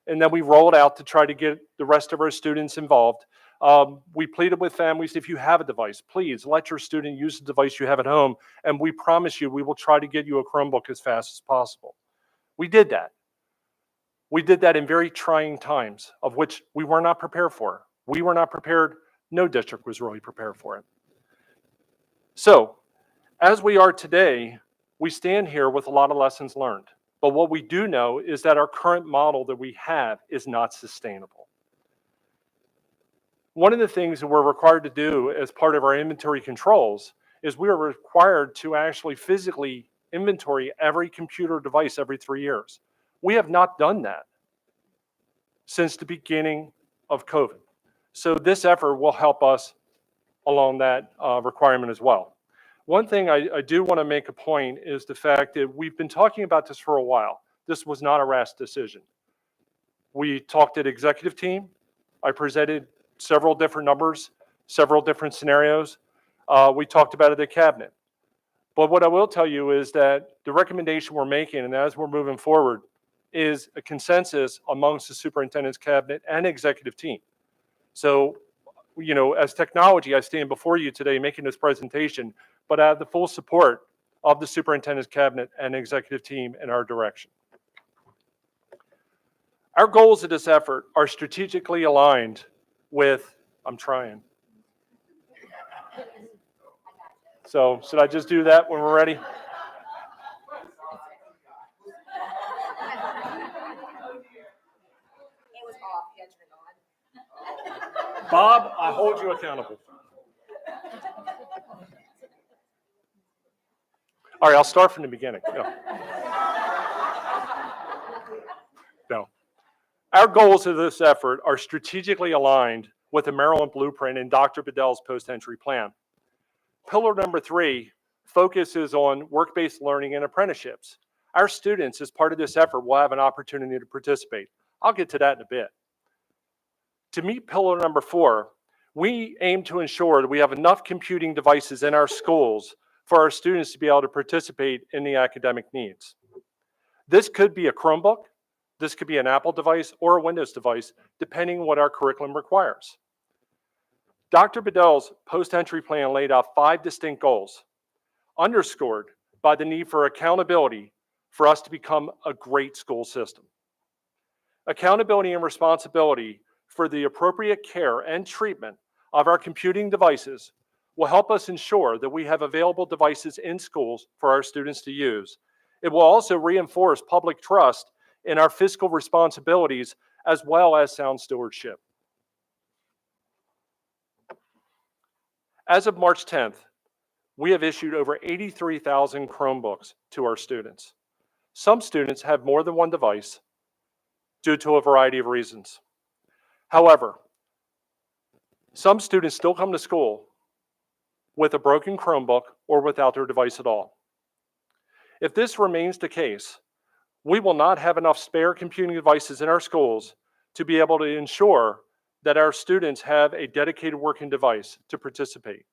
and then we rolled out to try to get the rest of our students involved. We pleaded with families, if you have a device, please let your student use the device you have at home, and we promise you we will try to get you a Chromebook as fast as possible. We did that. We did that in very trying times, of which we were not prepared for. We were not prepared. No district was really prepared for it. So, as we are today, we stand here with a lot of lessons learned. But what we do know is that our current model that we have is not sustainable. One of the things that we're required to do as part of our inventory controls is we are required to actually physically inventory every computer device every 3 years. We have not done that since the beginning of COVID. So this effort will help us along that requirement as well. One thing I do want to make a point is the fact that we've been talking about this for a while. This was not a rash decision. We talked at executive team. I presented several different numbers, several different scenarios. We talked about it at cabinet. But what I will tell you is that the recommendation we're making, and as we're moving forward, is a consensus amongst the superintendent's cabinet and executive team. So, you know, as technology, I stand before you today making this presentation, but I have the full support of the superintendent's cabinet and executive team in our direction. Our goals of this effort are strategically aligned with, I'm trying. So should I just do that when we're ready? Bob, I hold you accountable. All right, I'll start from the beginning. No. Our goals of this effort are strategically aligned with the Maryland Blueprint and Dr. Bedell's post-entry plan. Pillar number 3 focuses on work-based learning and apprenticeships. Our students, as part of this effort, will have an opportunity to participate. I'll get to that in a bit. To meet pillar number 4, we aim to ensure that we have enough computing devices in our schools for our students to be able to participate in the academic needs. This could be a Chromebook, this could be an Apple device, or a Windows device, depending on what our curriculum requires. Dr. Bedell's post-entry plan laid out 5 distinct goals, underscored by the need for accountability for us to become a great school system. Accountability and responsibility for the appropriate care and treatment of our computing devices will help us ensure that we have available devices in schools for our students to use. It will also reinforce public trust in our fiscal responsibilities as well as sound stewardship. As of March 10th, we have issued over 83,000 Chromebooks to our students. Some students have more than one device due to a variety of reasons. However, some students still come to school with a broken Chromebook or without their device at all. If this remains the case, we will not have enough spare computing devices in our schools to be able to ensure that our students have a dedicated working device to participate.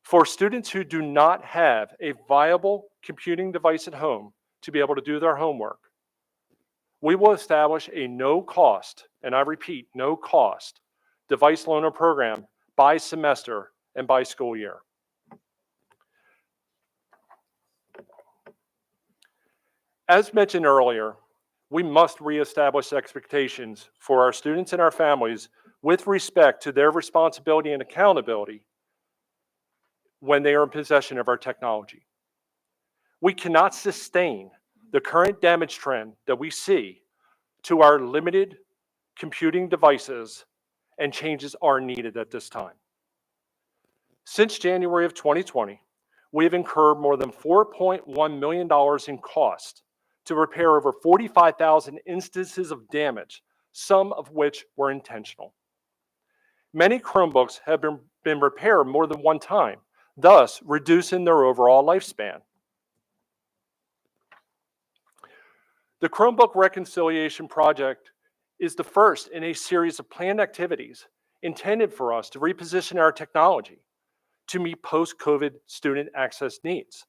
For students who do not have a viable computing device at home to be able to do their homework, we will establish a no-cost, and I repeat, no-cost, device loaner program by semester and by school year. As mentioned earlier, we must reestablish expectations for our students and our families with respect to their responsibility and accountability when they are in possession of our technology. We cannot sustain the current damage trend that we see to our limited computing devices, and changes are needed at this time. Since January of 2020, we have incurred more than $4.1 million in cost to repair over 45,000 instances of damage, some of which were intentional. Many Chromebooks have been repaired more than one time, thus reducing their overall lifespan. The Chromebook Reconciliation Project is the first in a series of planned activities intended for us to reposition our technology to meet post-COVID student access needs.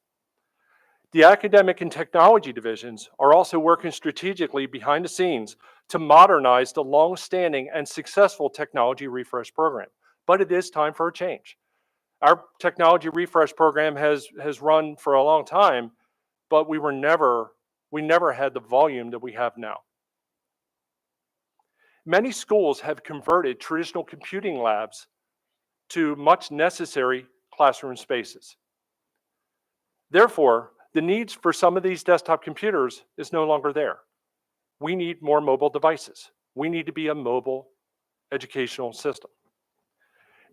The academic and technology divisions are also working strategically behind the scenes to modernize the long-standing and successful technology refresh program. But it is time for a change. Our technology refresh program has run for a long time, but we never had the volume that we have now. Many schools have converted traditional computing labs to much necessary classroom spaces. Therefore, the needs for some of these desktop computers is no longer there. We need more mobile devices. We need to be a mobile educational system.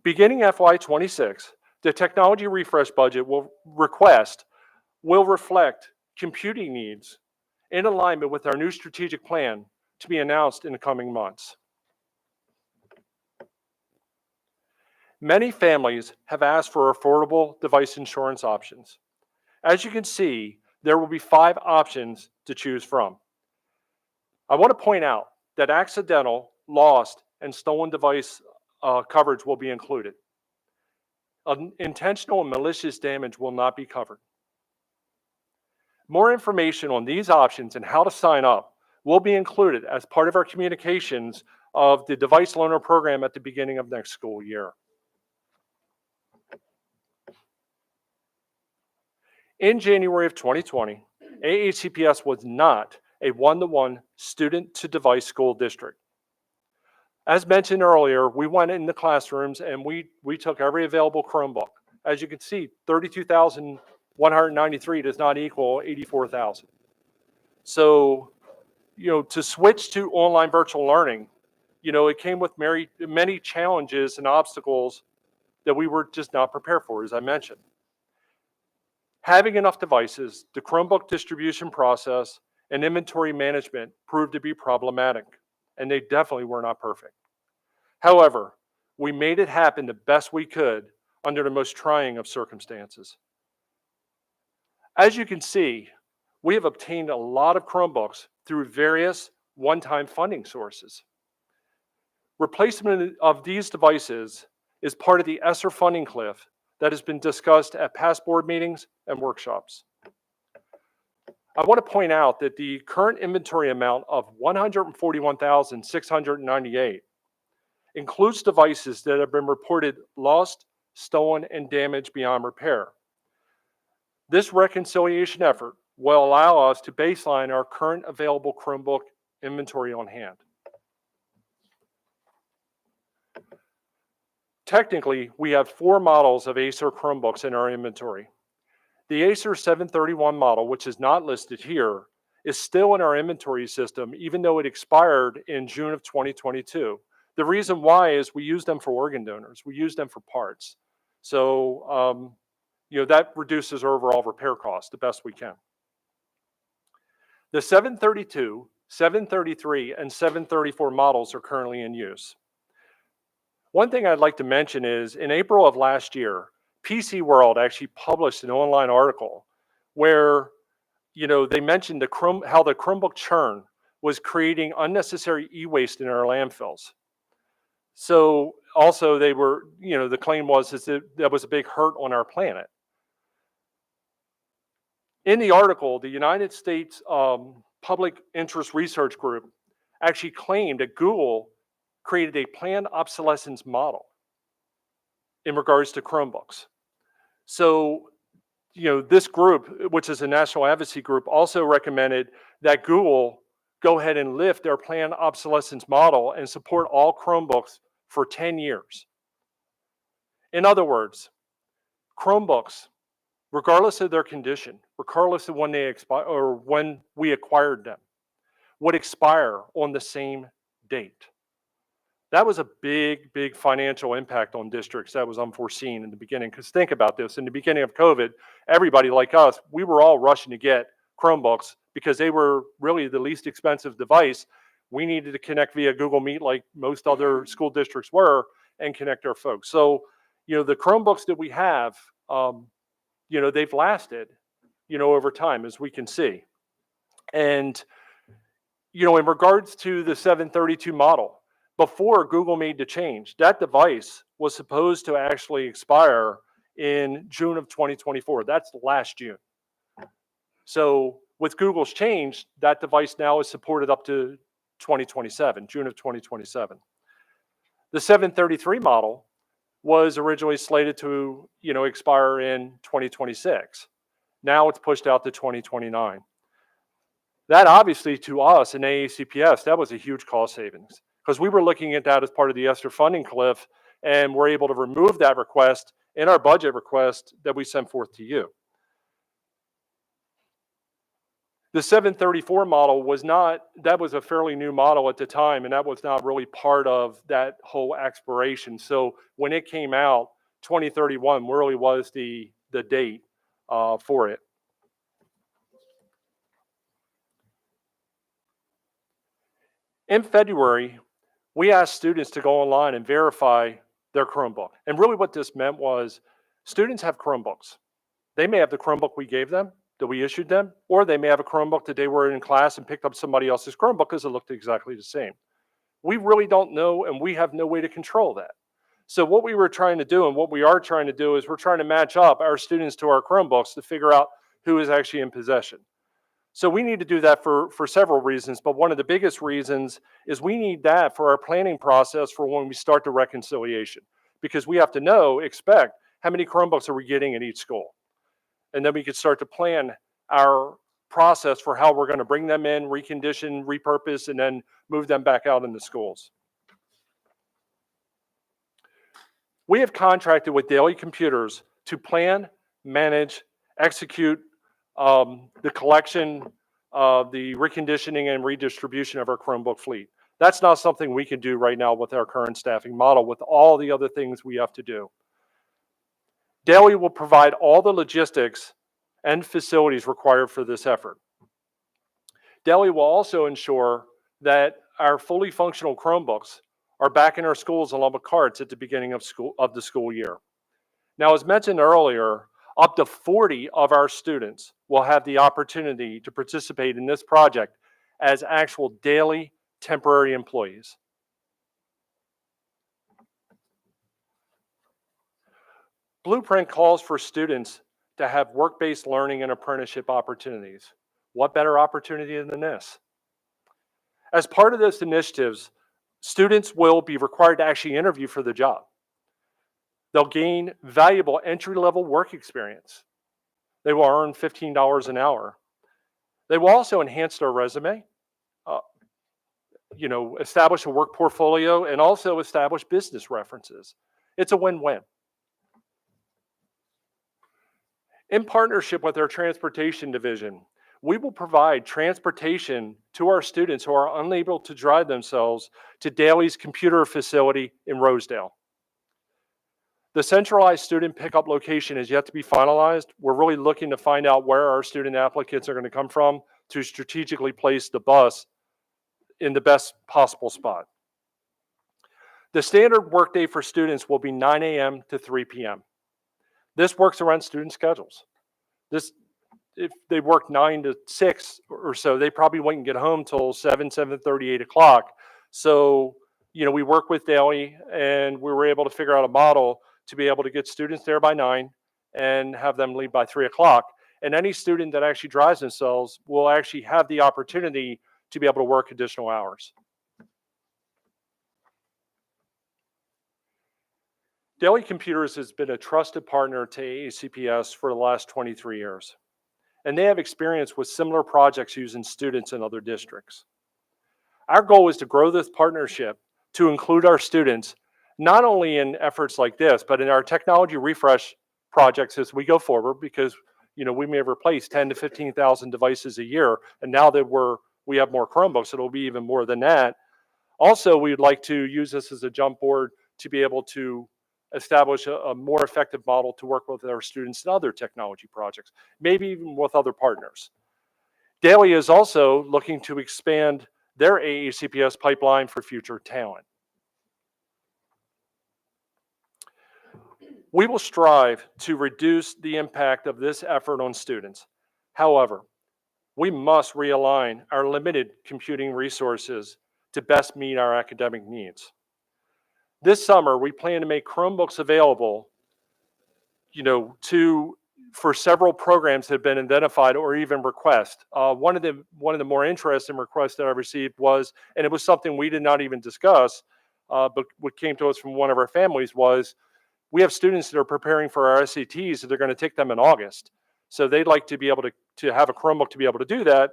Beginning FY26, the technology refresh budget will reflect computing needs in alignment with our new strategic plan to be announced in the coming months. Many families have asked for affordable device insurance options. As you can see, there will be 5 options to choose from. I want to point out that accidental, lost, and stolen device coverage will be included. Intentional and malicious damage will not be covered. More information on these options and how to sign up will be included as part of our communications of the device loaner program at the beginning of next school year. In January of 2020, AACPS was not a one-to-one student-to-device school district. As mentioned earlier, we went into classrooms and we took every available Chromebook. As you can see, 32,193 does not equal 84,000. So, to switch to online virtual learning, it came with many challenges and obstacles that we were just not prepared for, as I mentioned. Having enough devices, the Chromebook distribution process, and inventory management proved to be problematic, and they definitely were not perfect. However, we made it happen the best we could under the most trying of circumstances. As you can see, we have obtained a lot of Chromebooks through various one-time funding sources. Replacement of these devices is part of the ESSER funding cliff that has been discussed at past board meetings and workshops. I want to point out that the current inventory amount of $141,698 includes devices that have been reported lost, stolen, and damaged beyond repair. This reconciliation effort will allow us to baseline our current available Chromebook inventory on hand. Technically, we have 4 models of Acer Chromebooks in our inventory. The Acer 731 model, which is not listed here, is still in our inventory system, even though it expired in June of 2022. The reason why is we use them for organ donors. We use them for parts. So, that reduces our overall repair cost the best we can. The 732, 733, and 734 models are currently in use. One thing I'd like to mention is in April of last year, PC World actually published an online article where, they mentioned how the Chromebook churn was creating unnecessary e-waste in our landfills. So also they were, the claim was that was a big hurt on our planet. In the article, the United States Public Interest Research Group actually claimed that Google created a planned obsolescence model in regards to Chromebooks. So, this group, which is a national advocacy group, also recommended that Google go ahead and lift their planned obsolescence model and support all Chromebooks for 10 years. In other words, Chromebooks, regardless of their condition, regardless of when they expire or when we acquired them, would expire on the same date. That was a big, big financial impact on districts that was unforeseen in the beginning. Because think about this, in the beginning of COVID, everybody like us, we were all rushing to get Chromebooks because they were really the least expensive device. We needed to connect via Google Meet like most other school districts were and connect our folks. So, the Chromebooks that we have, they've lasted, over time, as we can see. And, in regards to the 732 model, before Google made the change, that device was supposed to actually expire in June of 2024. That's last June. So with Google's change, that device now is supported up to 2027, June of 2027. The 733 model was originally slated to, expire in 2026. Now it's pushed out to 2029. That obviously to us in AACPS, that was a huge cost savings because we were looking at that as part of the ESSER funding cliff and we're able to remove that request in our budget request that we sent forth to you. The 734 model was that was a fairly new model at the time, and that was not really part of that whole expiration. So when it came out, 2031 really was the date for it. In February, we asked students to go online and verify their Chromebook. And really what this meant was students have Chromebooks. They may have the Chromebook we gave them, that we issued them, or they may have a Chromebook that they were in class and picked up somebody else's Chromebook because it looked exactly the same. We really don't know, and we have no way to control that. So what we were trying to do and what we are trying to do is we're trying to match up our students to our Chromebooks to figure out who is actually in possession. So we need to do that for several reasons, but one of the biggest reasons is we need that for our planning process for when we start the reconciliation, because we have to expect how many Chromebooks are we getting at each school. And then we can start to plan our process for how we're going to bring them in, recondition, repurpose, and then move them back out in the schools. We have contracted with Daily Computers to plan, manage, execute the collection, the reconditioning and redistribution of our Chromebook fleet. That's not something we can do right now with our current staffing model with all the other things we have to do. Daily will provide all the logistics and facilities required for this effort. Daily will also ensure that our fully functional Chromebooks are back in our schools along with carts at the beginning of the school year. Now, as mentioned earlier, Up to 40 of our students will have the opportunity to participate in this project as actual daily temporary employees. Blueprint calls for students to have work-based learning and apprenticeship opportunities. What better opportunity than this? As part of this initiatives, students will be required to actually interview for the job. They'll gain valuable entry-level work experience. They will earn $15 an hour. They will also enhance their resume, establish a work portfolio, and also establish business references. It's a win-win. In partnership with our transportation division, we will provide transportation to our students who are unable to drive themselves to Daly's computer facility in Rosedale. The centralized student pickup location is yet to be finalized. We're really looking to find out where our student applicants are going to come from to strategically place the bus in the best possible spot. The standard workday for students will be 9 a.m. to 3 p.m. This works around student schedules. If they work 9 to 6 or so, they probably wouldn't get home till 7:30, 8 o'clock. So, we work with Daly, and we were able to figure out a model to be able to get students there by 9 and have them leave by 3 o'clock. And any student that actually drives themselves will actually have the opportunity to be able to work additional hours. Daly Computers has been a trusted partner to AACPS for the last 23 years, and they have experience with similar projects using students in other districts. Our goal is to grow this partnership to include our students, not only in efforts like this, but in our technology refresh projects as we go forward, because we may have replaced 10 to 15,000 devices a year, and now that we have more Chromebooks, it'll be even more than that. Also, we'd like to use this as a jump board to be able to establish a more effective model to work with our students in other technology projects, maybe even with other partners. Daly is also looking to expand their AACPS pipeline for future talent. We will strive to reduce the impact of this effort on students. However, we must realign our limited computing resources to best meet our academic needs. This summer, we plan to make Chromebooks available, for several programs that have been identified or even request. One of the more interesting requests that I received was, and it was something we did not even discuss, but what came to us from one of our families was, we have students that are preparing for our SATs that they're going to take them in August. So they'd like to be able to have a Chromebook to be able to do that,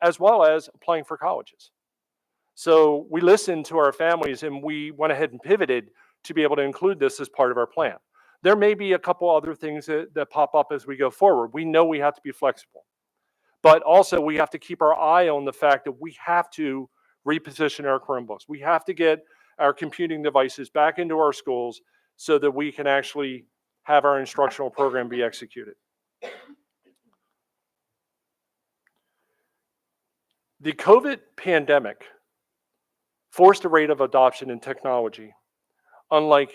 as well as applying for colleges. So we listened to our families, and we went ahead and pivoted to be able to include this as part of our plan. There may be a couple other things that pop up as we go forward. We know we have to be flexible, but also we have to keep our eye on the fact that we have to reposition our Chromebooks. We have to get our computing devices back into our schools so that we can actually have our instructional program be executed. The COVID pandemic forced a rate of adoption in technology unlike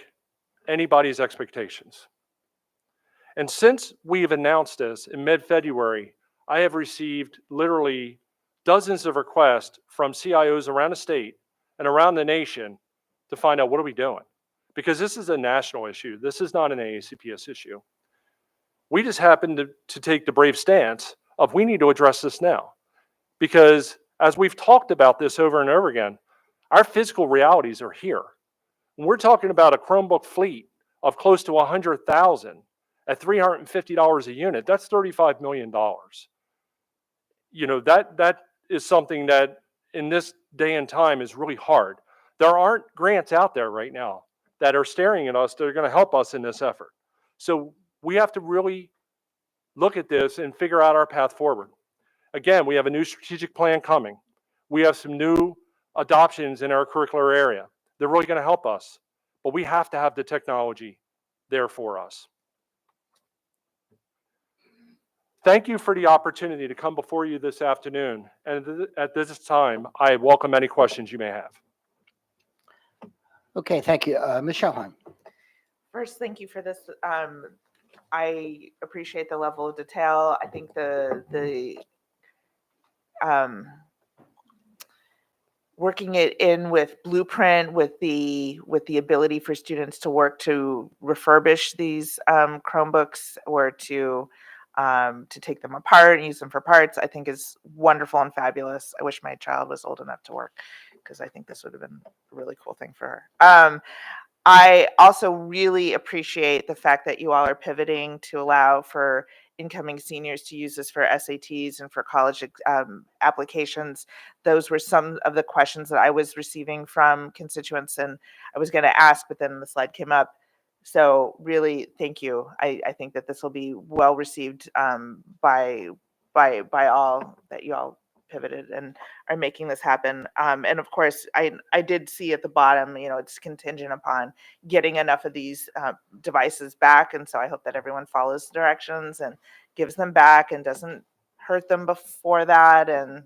anybody's expectations. And since we've announced this in mid-February, I have received literally dozens of requests from CIOs around the state and around the nation to find out, what are we doing? Because this is a national issue. This is not an AACPS issue. We just happened to take the brave stance of, we need to address this now. Because as we've talked about this over and over again, our physical realities are here. When we're talking about a Chromebook fleet of close to 100,000 at $350 a unit, that's $35 million. That is something that in this day and time is really hard. There aren't grants out there right now that are staring at us that are going to help us in this effort. So we have to really look at this and figure out our path forward. Again, we have a new strategic plan coming. We have some new adoptions in our curricular area. They're really going to help us, but we have to have the technology there for us. Thank you for the opportunity to come before you this afternoon. And at this time, I welcome any questions you may have. Okay, thank you. Ms. Schellheim. First, thank you for this I appreciate the level of detail. I think the working it in with Blueprint, with the ability for students to work to refurbish these Chromebooks or to take them apart and use them for parts, I think is wonderful and fabulous. I wish my child was old enough to work, because I think this would have been a really cool thing for her. I also really appreciate the fact that you all are pivoting to allow for incoming seniors to use this for SATs and for college applications. Those were some of the questions that I was receiving from constituents, and I was going to ask, but then the slide came up. So really, thank you. I think that this will be well received by all, that you all pivoted and are making this happen. And of course, I did see at the bottom, it's contingent upon getting enough of these devices back. And so I hope that everyone follows the directions and gives them back and doesn't hurt them before that. And,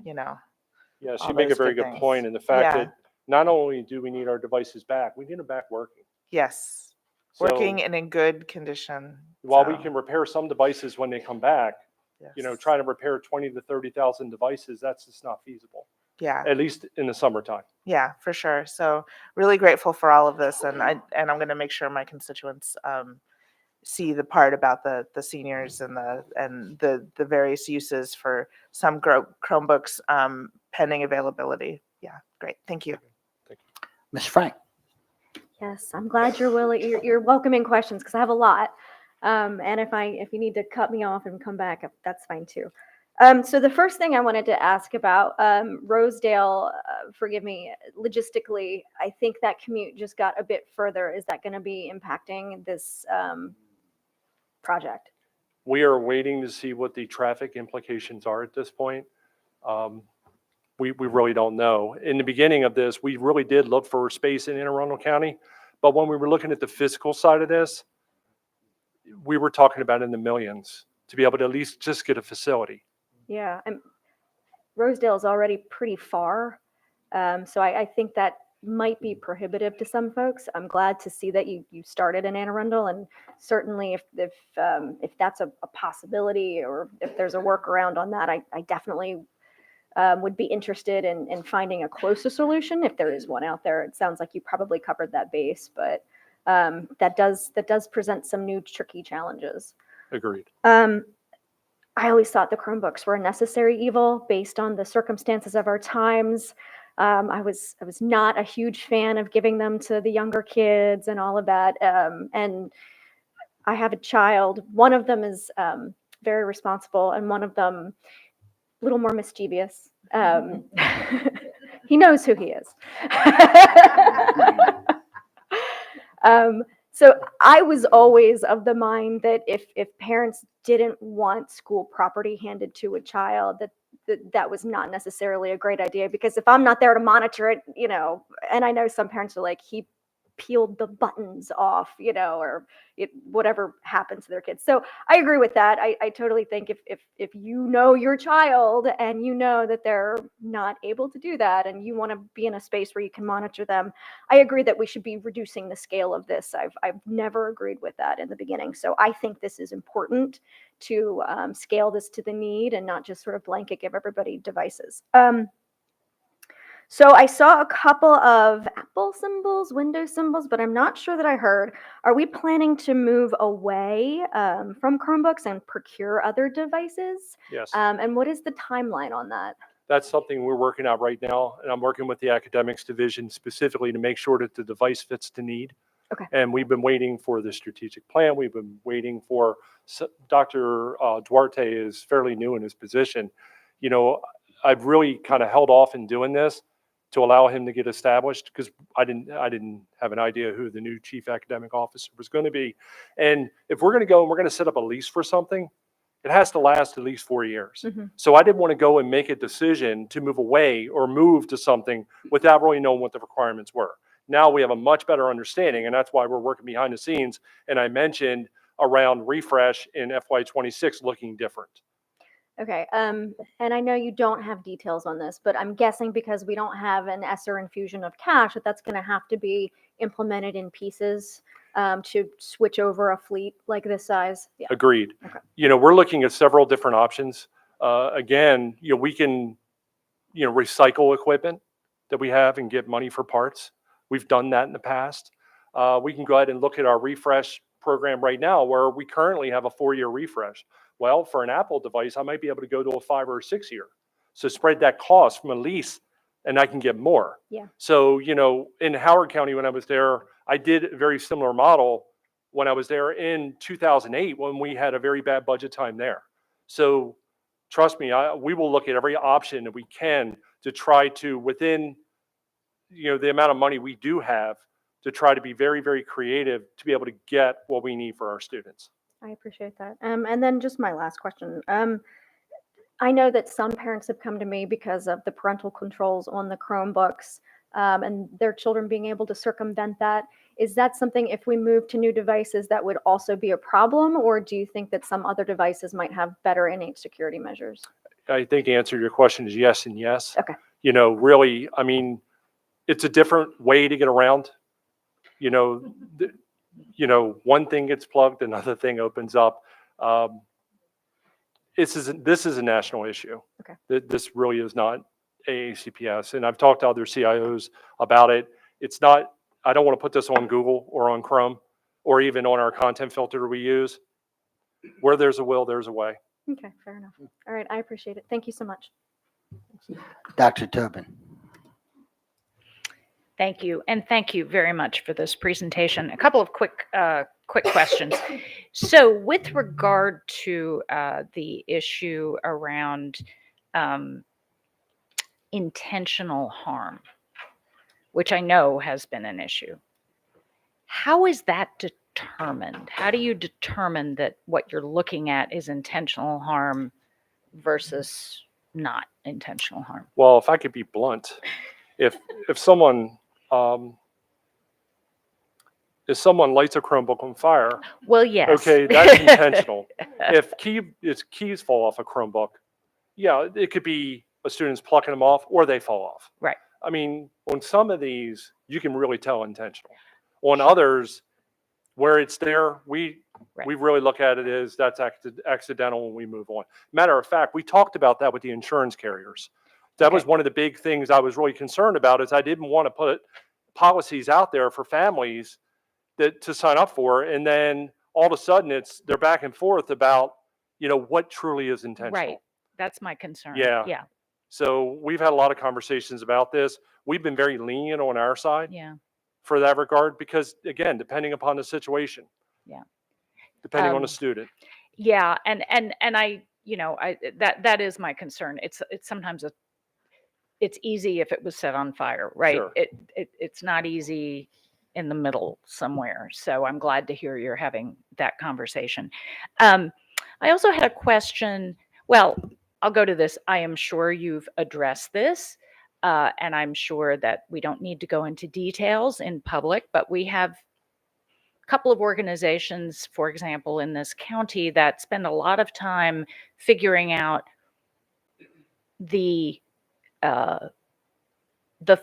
Yes, all you make a those very good good things. point in the fact Yeah. that not only do we need our devices back, we need them back working. Yes. So Working and in good condition. while we So, can repair some devices when they come back, yes. trying to repair 20 to 30,000 devices, that's just not feasible, Yeah. at least in the summertime. Yeah, for sure. So really grateful for all of this, and I'm going to make sure my constituents see the part about the seniors and the various uses for some Chromebooks pending availability. Yeah, great. Thank you. Ms. Frank. Yes, I'm glad you're welcoming questions, because I have a lot. And if you need to cut me off and come back, that's fine too. So the first thing I wanted to ask about, Rosedale, forgive me, logistically, I think that commute just got a bit further. Is that going to be impacting this project? We are waiting to see what the traffic implications are at this point. We really don't know. In the beginning of this, we really did look for space in Anne Arundel County, but when we were looking at the physical side of this, we were talking about in the millions to be able to at least just get a facility. Yeah, and Rosedale is already pretty far, so I think that might be prohibitive to some folks. I'm glad to see that you started in Anne Arundel, and certainly if that's a possibility, or if there's a workaround on that, I definitely would be interested in finding a closer solution if there is one out there. It sounds like you probably covered that base, but that does present some new tricky challenges. Agreed. I always thought the Chromebooks were a necessary evil based on the circumstances of our times. I was not a huge fan of giving them to the younger kids and all of that. And I have a child. One of them is very responsible, and one of them a little more mischievous. He knows who he is. So I was always of the mind that if parents didn't want school property handed to a child, that was not necessarily a great idea, because if I'm not there to monitor it, and I know some parents are like, he peeled the buttons off, or whatever happened to their kids. So I agree with that. I totally think if you know your child and you know that they're not able to do that, and you want to be in a space where you can monitor them, I agree that we should be reducing the scale of this. I've never agreed with that in the beginning. So I think this is important to scale this to the need and not just sort of blanket give everybody devices. So I saw a couple of Apple symbols, Windows symbols, but I'm not sure that I heard. Are we planning to move away from Chromebooks and procure other devices? Yes. And what is the timeline on that? That's something we're working out right now, and I'm working with the academics division specifically to make sure that the device fits the need. Okay. And we've been waiting for the strategic plan. We've been waiting for Dr. Duarte is fairly new in his position. I've really kind of held off in doing this to allow him to get established, because I didn't have an idea who the new chief academic officer was going to be. And if we're going to go and we're going to set up a lease for something, it has to last at least 4 years. Mm-hmm. So I didn't want to go and make a decision to move away or move to something without really knowing what the requirements were. Now we have a much better understanding, and that's why we're working behind the scenes. And I mentioned around refresh in FY26 looking different. Okay, and I know you don't have details on this, but I'm guessing because we don't have an ESSER infusion of cash, that's going to have to be implemented in pieces. to switch over a fleet like this size? Yeah. Agreed. Okay. We're looking at several different options. Again, we can, recycle equipment that we have and get money for parts. We've done that in the past. We can go ahead and look at our refresh program right now where we currently have a 4-year refresh. Well, for an Apple device, I might be able to go to a 5 or a 6 year. So spread that cost from a lease and I can get more. Yeah. So, in Howard County, when I was there, I did a very similar model when I was there in 2008 when we had a very bad budget time there. So trust me, we will look at every option that we can to try to, within, the amount of money we do have, to try to be very, very creative to be able to get what we need for our students. I appreciate that. And then just my last question. I know that some parents have come to me because of the parental controls on the Chromebooks and their children being able to circumvent that. Is that something, if we move to new devices, that would also be a problem? Or do you think that some other devices might have better innate security measures? I think the answer to your question is yes and yes. Okay. Really, I mean, it's a different way to get around. One thing gets plugged, another thing opens up. This is a national issue. Okay. This really is not AACPS. And I've talked to other CIOs about it. It's not, I don't want to put this on Google or on Chrome or even on our content filter we use. Where there's a will, there's a way. Okay, fair enough. All right, I appreciate it. Thank you so much. Dr. Tobin. Thank you, and thank you very much for this presentation. A couple of quick questions. So, with regard to the issue around intentional harm, which I know has been an issue, how is that determined? How do you determine that what you're looking at is intentional harm versus not intentional harm? Well, if I could be blunt, if someone lights a Chromebook on fire, well, yes, okay, that's intentional. If keys fall off a Chromebook, yeah, it could be a student's plucking them off or they fall off. Right. I mean, on some of these, you can really tell intentional. On others, where it's there, we really look at it as that's accidental and we move on. Matter of fact, we talked about that with the insurance carriers. That was one of the big things I was really concerned about, is I didn't want to put policies out there for families to sign up for, and then all of a sudden they're back and forth about, what truly is intentional. Right. That's my concern. Yeah. Yeah. So we've had a lot of conversations about this. We've been very lenient on our side. Yeah. For that regard, because again, depending upon the situation. Yeah. Depending on the student. Yeah, and I, that is my concern. It's sometimes it's easy if it was set on fire, right? Sure. It's not easy in the middle somewhere. So I'm glad to hear you're having that conversation. I also had a question. Well, I'll go to this. I am sure you've addressed this. And I'm sure that we don't need to go into details in public, but we have a couple of organizations, for example, in this county that spend a lot of time figuring out the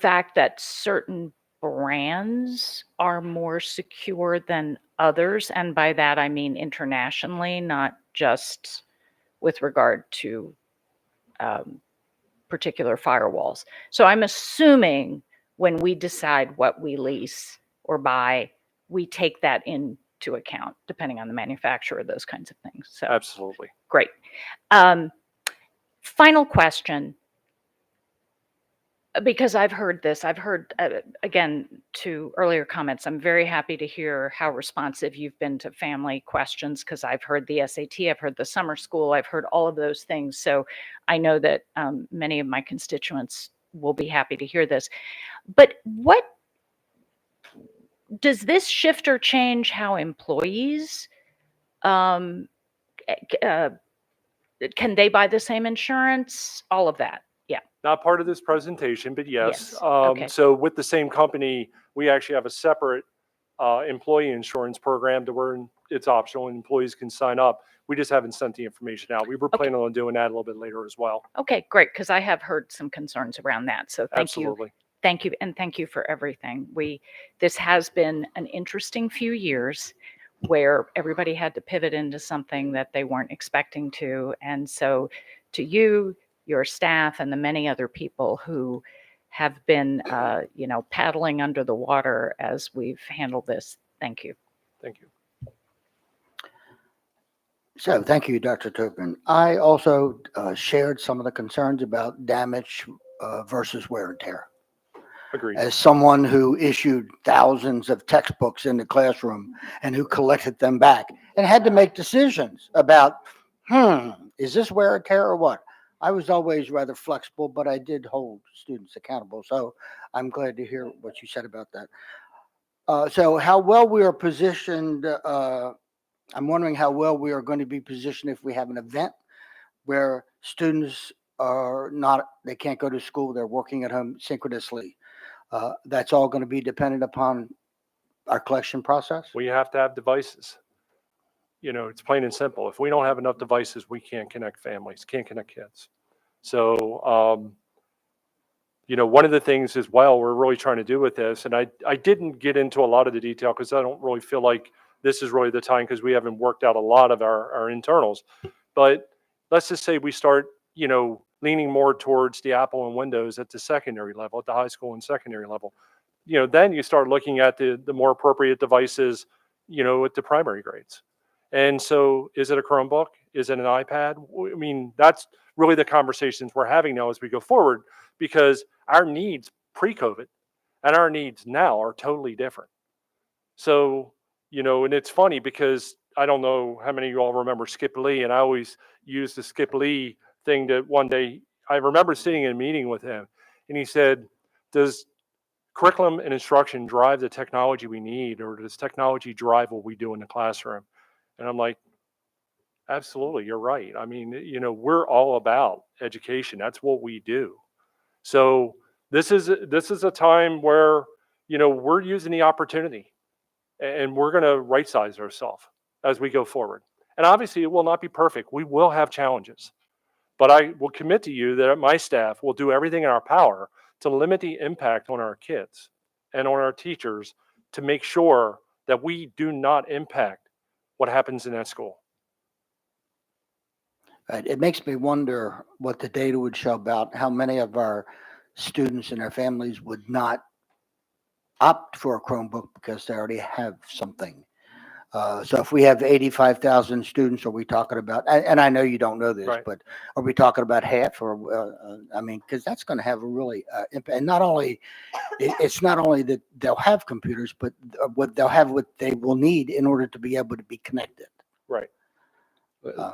fact that certain brands are more secure than others. And by that, I mean internationally, not just with regard to particular firewalls. So I'm assuming when we decide what we lease or buy, we take that into account, depending on the manufacturer, those kinds of things. So absolutely. Great. Final question, because I've heard this, again, to earlier comments, I'm very happy to hear how responsive you've been to family questions, because I've heard the SAT, I've heard the summer school, I've heard all of those things. So I know that many of my constituents will be happy to hear this. But what does this shift or change how employees, can they buy the same insurance? All of that. Yeah. Not part of this presentation, but yes. Okay. So with the same company, we actually have a separate employee insurance program to where it's optional and employees can sign up. We just haven't sent the information out. We were planning on doing that a little bit later as well. Okay, great, because I have heard some concerns around that. So thank Absolutely. you Thank you, and thank you for everything. This has been an interesting few years where everybody had to pivot into something that they weren't expecting to. And so to you, your staff, and the many other people who have been, paddling under the water as we've handled this, thank you. Thank you. So thank you, Dr. Turpin. I also shared some of the concerns about damage versus wear and tear. Agreed. As someone who issued thousands of textbooks in the classroom and who collected them back and had to make decisions about, is this wear and tear or what? I was always rather flexible, but I did hold students accountable. So I'm glad to hear what you said about that. So how well we are positioned, I'm wondering how well we are going to be positioned if we have an event where students are not, they can't go to school, they're working at home synchronously. That's all going to be dependent upon our collection process. We have to have devices. It's plain and simple. If we don't have enough devices, we can't connect families, can't connect kids. So, one of the things as well we're really trying to do with this, and I didn't get into a lot of the detail because I don't really feel like this is really the time because we haven't worked out a lot of our internals. But let's just say we start, leaning more towards the Apple and Windows at the secondary level, at the high school and secondary level. Then you start looking at the more appropriate devices, at the primary grades. And so is it a Chromebook? Is it an iPad? I mean, that's really the conversations we're having now as we go forward, because our needs pre-COVID and our needs now are totally different. So, and it's funny because I don't know how many of you all remember Skip Lee, and I always use the Skip Lee thing that one day I remember sitting in a meeting with him, and he said, does curriculum and instruction drive the technology we need, or does technology drive what we do in the classroom? And I'm like, absolutely, you're right. I mean, we're all about education. That's what we do. So this is a time where, we're using the opportunity, and we're going to right size ourselves as we go forward. And obviously it will not be perfect. We will have challenges, but I will commit to you that my staff will do everything in our power to limit the impact on our kids and on our teachers to make sure that we do not impact what happens in that school. It makes me wonder what the data would show about how many of our students and their families would not opt for a Chromebook because they already have something. So if we have 85,000 students, are we talking about, and I know you don't know this, Right. but are we talking about half or, I mean, because that's going to have a really impact. And not only, it's not only that they'll have computers, but what they'll have, what they will need in order to be able to be connected. Right.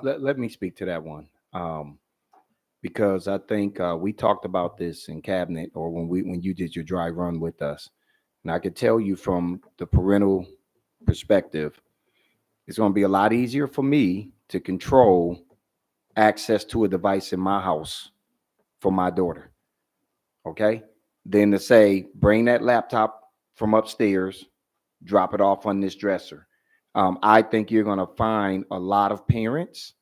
Let me speak to that one. Because I think we talked about this in cabinet, or when you did your dry run with us. And I could tell you from the parental perspective, it's going to be a lot easier for me to control access to a device in my house for my daughter, okay, than to say, bring that laptop from upstairs, drop it off on this dresser. I think you're going to find a lot of parents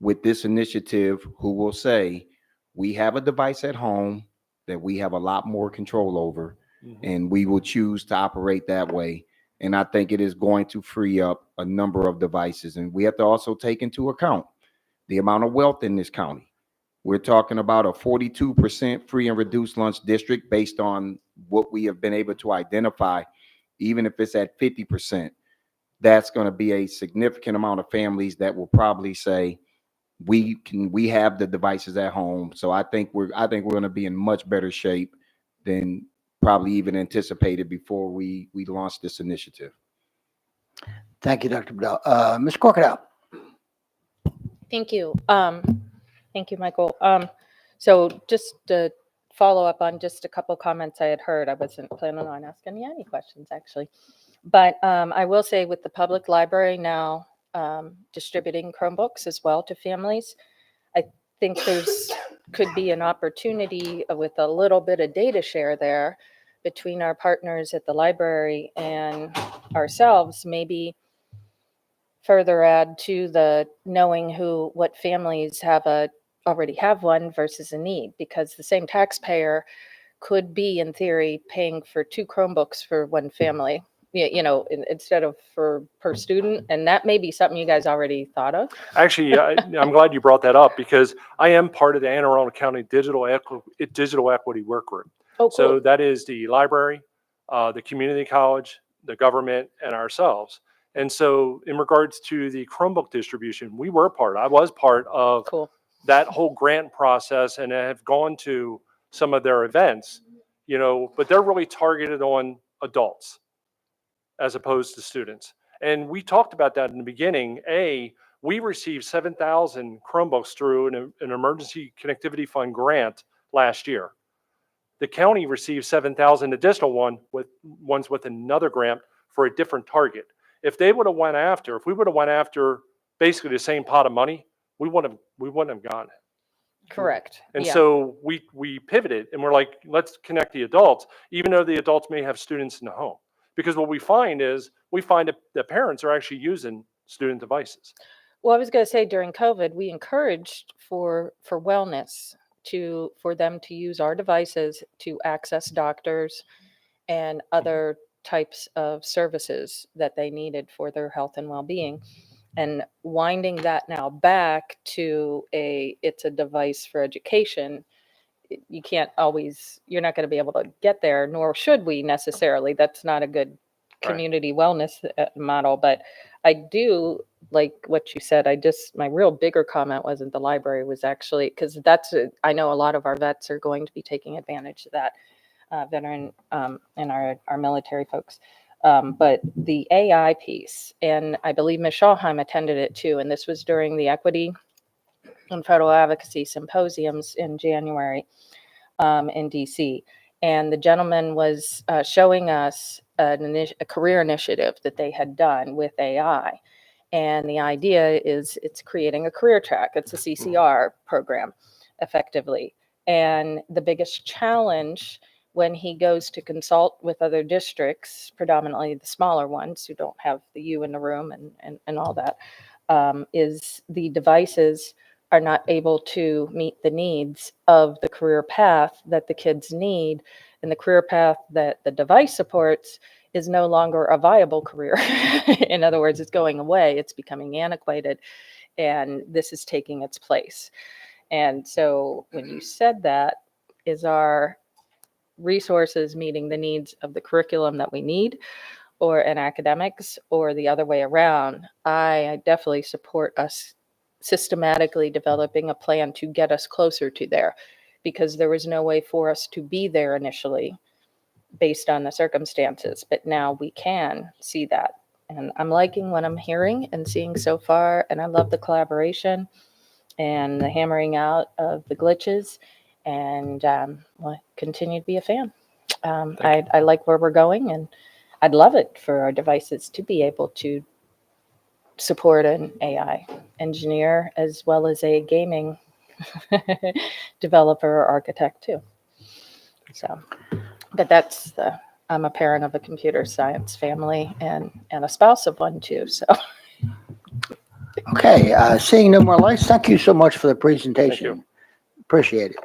with this initiative who will say, we have a device at home that we have a lot more control over, and we will choose to operate that way. And I think it is going to free up a number of devices. And we have to also take into account the amount of wealth in this county. We're talking about a 42% free and reduced lunch district based on what we have been able to identify. Even if it's at 50%, that's going to be a significant amount of families that will probably say, we have the devices at home. So I think we're going to be in much better shape than probably even anticipated before we launched this initiative. Thank you, Dr. Bedell. Ms. Corkadell. Thank you. Thank you, Michael. So just to follow up on just a couple comments I had heard, I wasn't planning on asking you any questions actually, but I will say with the public library now distributing Chromebooks as well to families, I think could be an opportunity with a little bit of data share there between our partners at the library and ourselves, maybe further add to the knowing what families already have one versus a need, because the same taxpayer could be, in theory, paying for 2 Chromebooks for one family, instead of per student. And that may be something you guys already thought of. Actually, I'm glad you brought that up because I am part of the Anne Arundel County Digital Equity Work Group. Oh, So cool. that is the library, the community college, the government, and ourselves. And so in regards to the Chromebook distribution, I was part of Cool. that whole grant process and have gone to some of their events, but they're really targeted on adults as opposed to students. And we talked about that in the beginning. We received 7,000 Chromebooks through an emergency connectivity fund grant last year. The county received 7,000 additional ones with another grant for a different target. If we would have went after basically the same pot of money, we wouldn't have gotten it. Correct. And Yeah. so we pivoted and we're like, let's connect the adults, even though the adults may have students in the home. Because what we find that the parents are actually using student devices. Well, I was going to say, during COVID, we encouraged for wellness for them to use our devices to access doctors and other types of services that they needed for their health and well-being. And winding that now back to it's a device for education. You're not going to be able to get there, nor should we necessarily. That's not a good community wellness model. But I do like what you said. My real bigger comment wasn't the library, was actually, because I know a lot of our vets are going to be taking advantage of that, veteran and our military folks. But the AI piece, and I believe Ms. Schallheim attended it too, and this was during the Equity and Federal Advocacy Symposiums in January in DC. And the gentleman was showing us a career initiative that they had done with AI. And the idea is it's creating a career track. It's a CCR program, effectively. And the biggest challenge when he goes to consult with other districts, predominantly the smaller ones who don't have the U in the room and all that, is the devices are not able to meet the needs of the career path that the kids need. And the career path that the device supports is no longer a viable career. In other words, it's going away, it's becoming antiquated, and this is taking its place. And so when you said that, is our resources meeting the needs of the curriculum that we need, or in academics, or the other way around? I definitely support us systematically developing a plan to get us closer to there, because there was no way for us to be there initially based on the circumstances, but now we can see that. And I'm liking what I'm hearing and seeing so far, and I love the collaboration and the hammering out of the glitches, and I'll continue to be a fan. I like where we're going, and I'd love it for our devices to be able to support an AI engineer as well as a gaming developer or architect too. So, but I'm a parent of a computer science family and a spouse of one too. So. Okay, seeing no more lights, thank you so much for the presentation. Appreciate it.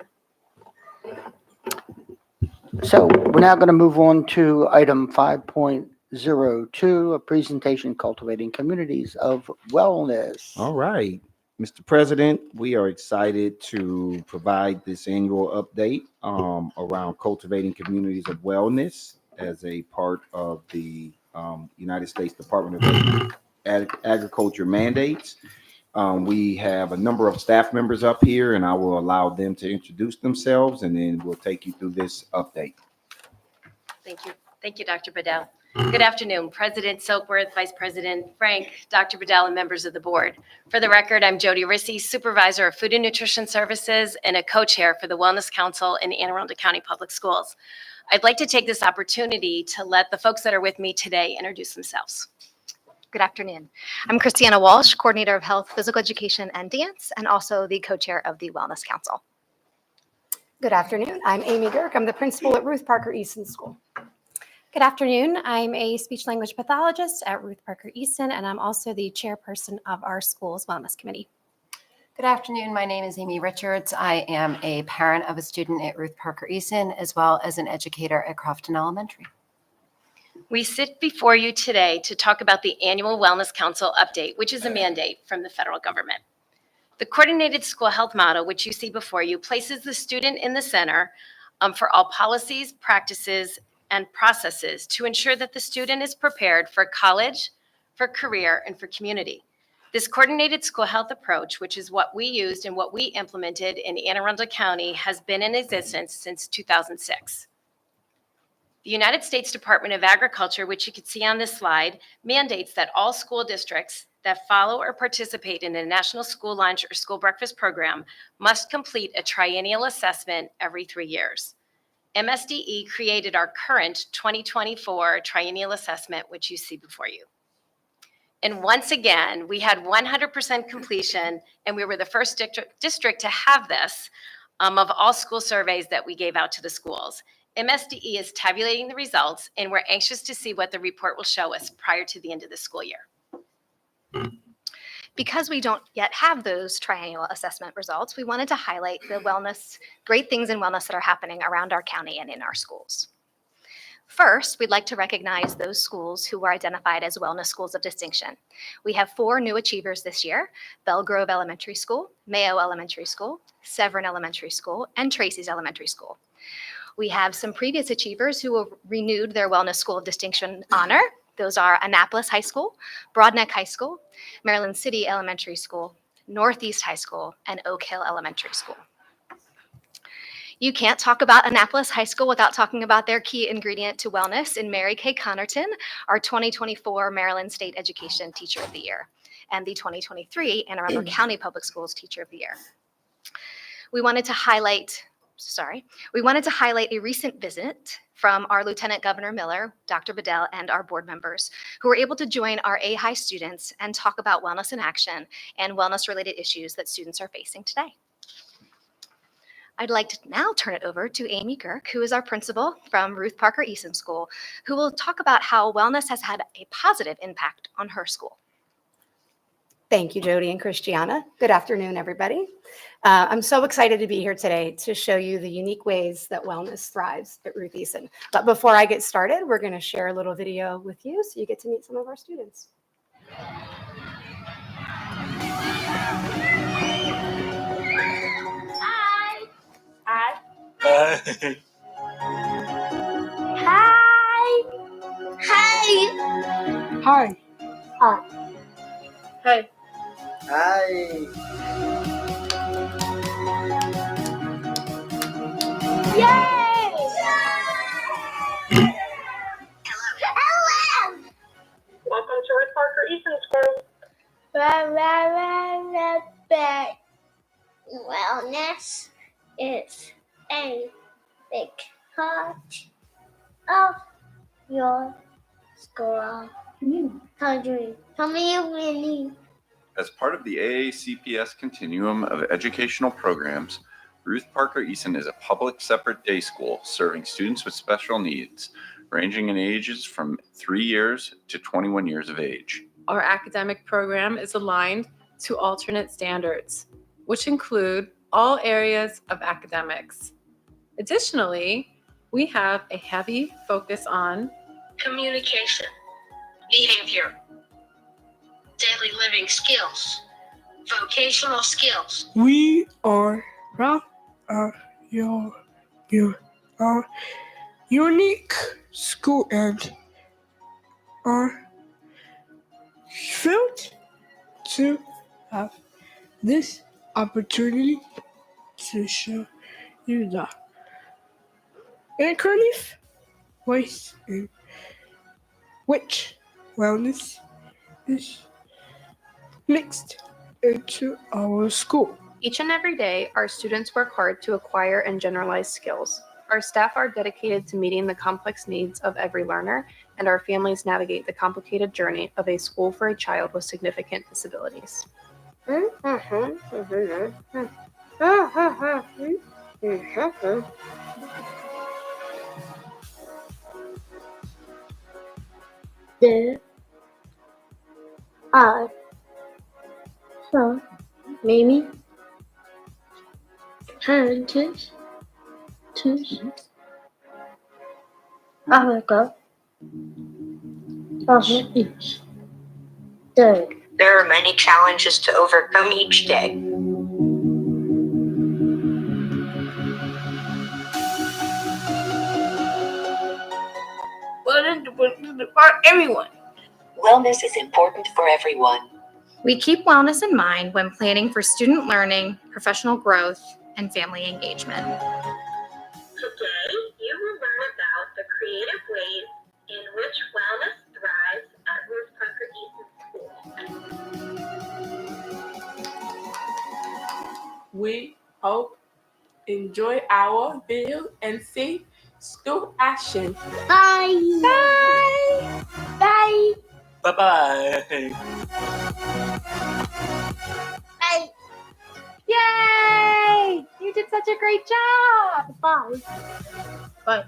So we're now going to move on to item 5.02, a presentation cultivating communities of wellness. All right, Mr. President, we are excited to provide this annual update around cultivating communities of wellness as a part of the United States Department of Agriculture mandates. We have a number of staff members up here, and I will allow them to introduce themselves, and then we'll take you through this update. Thank you. Thank you, Dr. Bedell. Good afternoon, President Silkworth, Vice President Frank, Dr. Bedell, and members of the board. For the record, I'm Jody Rissy, Supervisor of Food and Nutrition Services and a co-chair for the Wellness Council in Anne Arundel County Public Schools. I'd like to take this opportunity to let the folks that are with me today introduce themselves. Good afternoon. I'm Christiana Walsh, Coordinator of Health, Physical Education, and Dance, and also the co-chair of the Wellness Council. Good afternoon. I'm Amy Girk. I'm the principal at Ruth Parker Easton School. Good afternoon. I'm a speech language pathologist at Ruth Parker Easton, and I'm also the chairperson of our school's wellness committee. Good afternoon. My name is Amy Richards. I am a parent of a student at Ruth Parker Eason, as well as an educator at Crofton Elementary. We sit before you today to talk about the annual Wellness Council update, which is a mandate from the federal government. The coordinated school health model, which you see before you, places the student in the center for all policies, practices, and processes to ensure that the student is prepared for college, for career, and for community. This coordinated school health approach, which is what we used and what we implemented in Anne Arundel County, has been in existence since 2006. The United States Department of Agriculture, which you can see on this slide, mandates that all school districts that follow or participate in a national school lunch or school breakfast program must complete a triennial assessment every 3 years. MSDE created our current 2024 triennial assessment, which you see before you. And once again, we had 100% completion, and we were the first district to have this of all school surveys that we gave out to the schools. MSDE is tabulating the results, and we're anxious to see what the report will show us prior to the end of the school year. Because we don't yet have those triennial assessment results, we wanted to highlight the great things in wellness that are happening around our county and in our schools. First, we'd like to recognize those schools who were identified as Wellness Schools of Distinction. We have 4 new achievers this year: Belle Grove Elementary School, Mayo Elementary School, Severn Elementary School, and Tracy's Elementary School. We have some previous achievers who renewed their Wellness School of Distinction honor. Those are Annapolis High School, Broadneck High School, Maryland City Elementary School, Northeast High School, and Oak Hill Elementary School. You can't talk about Annapolis High School without talking about their key ingredient to wellness in Mary Kay Connerton, our 2024 Maryland State Education Teacher of the Year, and the 2023 Anne Arundel County Public Schools Teacher of the Year. We wanted to highlight a recent visit from our Lieutenant Governor Miller, Dr. Bedell, and our board members who were able to join our A-High students and talk about wellness in action and wellness-related issues that students are facing today. I'd like to now turn it over to Amy Girk, who is our principal from Ruth Parker Eason School, who will talk about how wellness has had a positive impact on her school. Thank you, Jody and Christiana. Good afternoon, everybody. I'm so excited to be here today to show you the unique ways that wellness thrives at Ruth Eason. But before I get started, we're going to share a little video with you so you get to meet some of our students. Hi. Hi. Hi. Hi. Hi. Hi. Hey. Hi. Yay! Hello. Welcome to Ruth Parker Eason School. Wellness is a big part of your school community. As part of the AACPS continuum of educational programs, Ruth Parker Eason is a public separate day school serving students with special needs, ranging in ages from 3 years to 21 years of age. Our academic program is aligned to alternate standards, which include all areas of academics. Additionally, we have a heavy focus on Communication, behavior, daily living skills, vocational skills. We are proud of your unique school and are thrilled to have this opportunity to show you the inclusive ways in which wellness is mixed into our school. Each and every day, our students work hard to acquire and generalize skills. Our staff are dedicated to meeting the complex needs of every learner, and our families navigate the complicated journey of a school for a child with significant disabilities. There are so many Heritage, Africa, each day. There are many challenges to overcome each day. For everyone. Wellness is important for everyone. We keep wellness in mind when planning for student learning, professional growth, and family engagement. Today, you will learn about the creative ways in which wellness thrives at Ruth Parker Eaton School. We hope enjoy our video and see school action. Bye. Bye. Bye. Bye-bye. Bye. Yay! You did such a great job. Bye. Bye.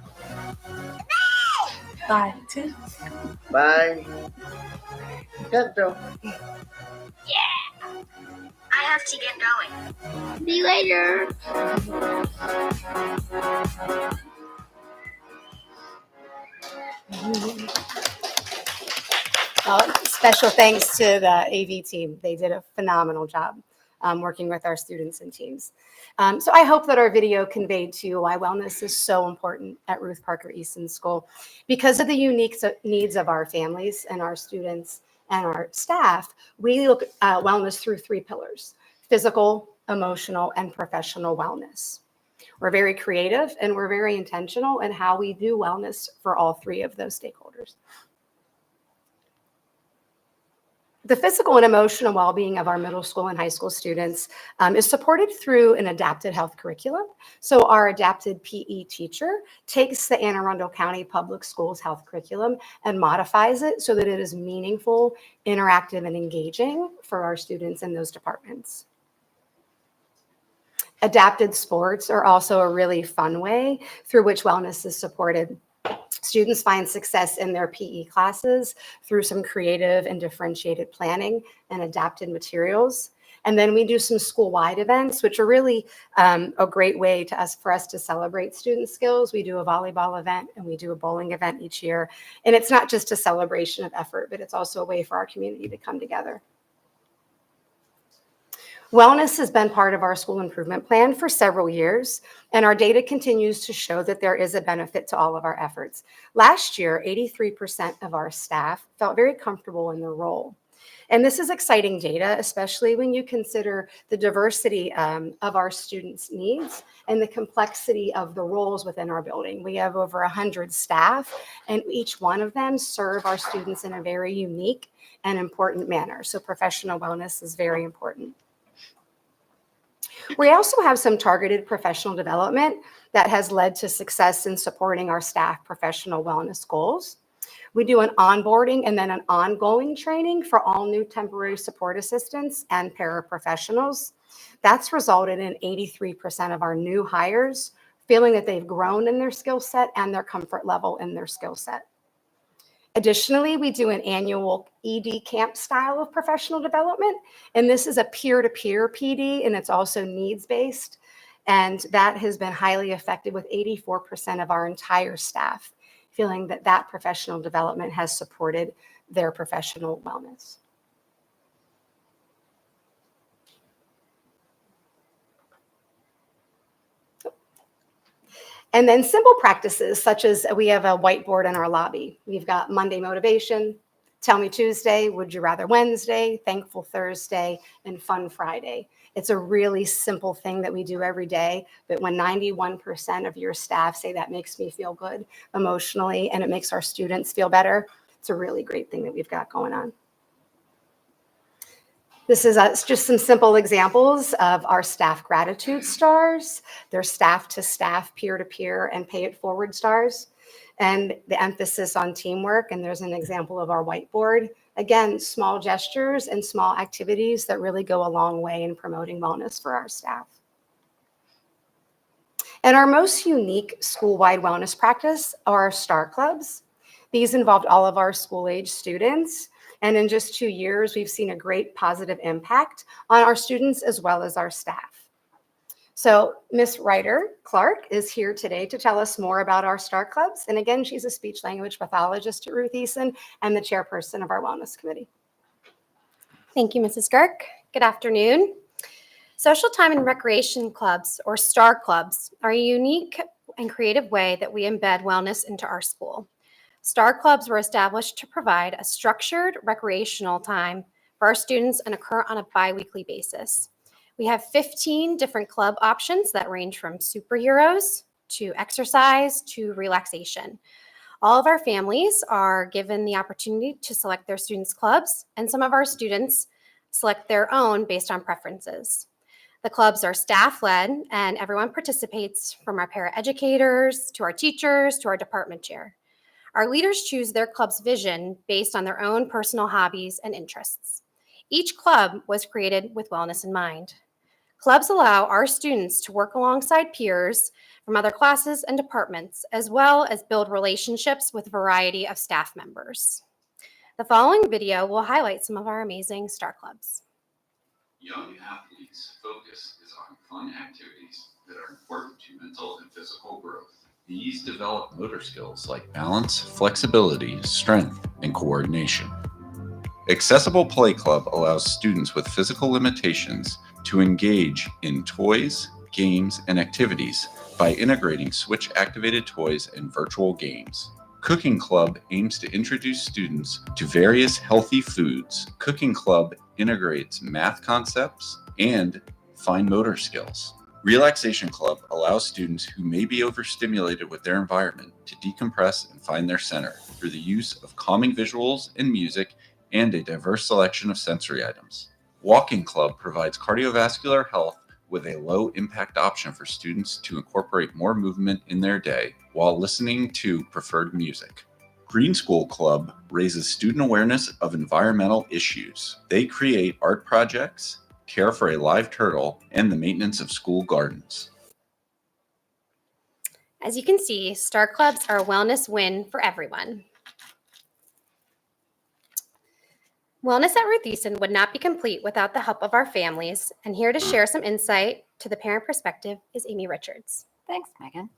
Bye. Bye. Good, Joe. Yeah. I have to get going. See you later. Special thanks to the AV team. They did a phenomenal job working with our students and teams. So I hope that our video conveyed to you why wellness is so important at Ruth Parker Easton School. Because of the unique needs of our families and our students and our staff, we look at wellness through 3 pillars: physical, emotional, and professional wellness. We're very creative and we're very intentional in how we do wellness for all 3 of those stakeholders. The physical and emotional well-being of our middle school and high school students is supported through an adapted health curriculum. So our adapted PE teacher takes the Anne Arundel County Public Schools health curriculum and modifies it so that it is meaningful, interactive, and engaging for our students in those departments. Adapted sports are also a really fun way through which wellness is supported. Students find success in their PE classes through some creative and differentiated planning and adapted materials. And then we do some school-wide events, which are really a great way for us to celebrate student skills. We do a volleyball event and we do a bowling event each year. And it's not just a celebration of effort, but it's also a way for our community to come together. Wellness has been part of our school improvement plan for several years, and our data continues to show that there is a benefit to all of our efforts. Last year, 83% of our staff felt very comfortable in their role. And this is exciting data, especially when you consider the diversity of our students' needs and the complexity of the roles within our building. We have over 100 staff, and each one of them serve our students in a very unique and important manner. So professional wellness is very important. We also have some targeted professional development that has led to success in supporting our staff professional wellness goals. We do an onboarding and then an ongoing training for all new temporary support assistants and paraprofessionals. That's resulted in 83% of our new hires feeling that they've grown in their skill set and their comfort level in their skill set. Additionally, we do an annual ED camp style of professional development, and this is a peer-to-peer PD, and it's also needs-based, and that has been highly effective with 84% of our entire staff feeling that that professional development has supported their professional wellness. And then simple practices such as we have a whiteboard in our lobby. We've got Monday motivation, Tell Me Tuesday, Would You Rather Wednesday, Thankful Thursday, and Fun Friday. It's a really simple thing that we do every day, but when 91% of your staff say that makes me feel good emotionally and it makes our students feel better, it's a really great thing that we've got going on. This is just some simple examples of our staff gratitude stars. They're staff to staff, peer to peer, and pay it forward stars. And the emphasis on teamwork. And there's an example of our whiteboard. Again, small gestures and small activities that really go a long way in promoting wellness for our staff. And our most unique school-wide wellness practice are our STAR clubs. These involved all of our school-age students. And in just 2 years, we've seen a great positive impact on our students as well as our staff. So Miss Ryder Clark is here today to tell us more about our STAR clubs. And again, she's a speech language pathologist at Ruth Eason and the chairperson of our wellness committee. Thank you, Mrs. Girk. Good afternoon. Social time and recreation clubs, or STAR clubs, are a unique and creative way that we embed wellness into our school. STAR clubs were established to provide a structured recreational time for our students and occur on a bi-weekly basis. We have 15 different club options that range from superheroes to exercise to relaxation. All of our families are given the opportunity to select their students' clubs, and some of our students select their own based on preferences. The clubs are staff-led, and everyone participates, from our paraeducators to our teachers to our department chair. Our leaders choose their club's vision based on their own personal hobbies and interests. Each club was created with wellness in mind. Clubs allow our students to work alongside peers from other classes and departments, as well as build relationships with a variety of staff members. The following video will highlight some of our amazing STAR clubs. Young athletes' focus is on fun activities that are important to mental and physical growth. These develop motor skills like balance, flexibility, strength, and coordination. Accessible Play Club allows students with physical limitations to engage in toys, games, and activities by integrating switch-activated toys and virtual games. Cooking Club aims to introduce students to various healthy foods. Cooking Club integrates math concepts and fine motor skills. Relaxation Club allows students who may be overstimulated with their environment to decompress and find their center through the use of calming visuals and music and a diverse selection of sensory items. Walking Club provides cardiovascular health with a low-impact option for students to incorporate more movement in their day while listening to preferred music. Green School Club raises student awareness of environmental issues. They create art projects, care for a live turtle, and the maintenance of school gardens. As you can see, STAR clubs are a wellness win for everyone. Wellness at Ruth Eason would not be complete without the help of our families, and here to share some insight to the parent perspective is Amy Richards. Thanks, Megan.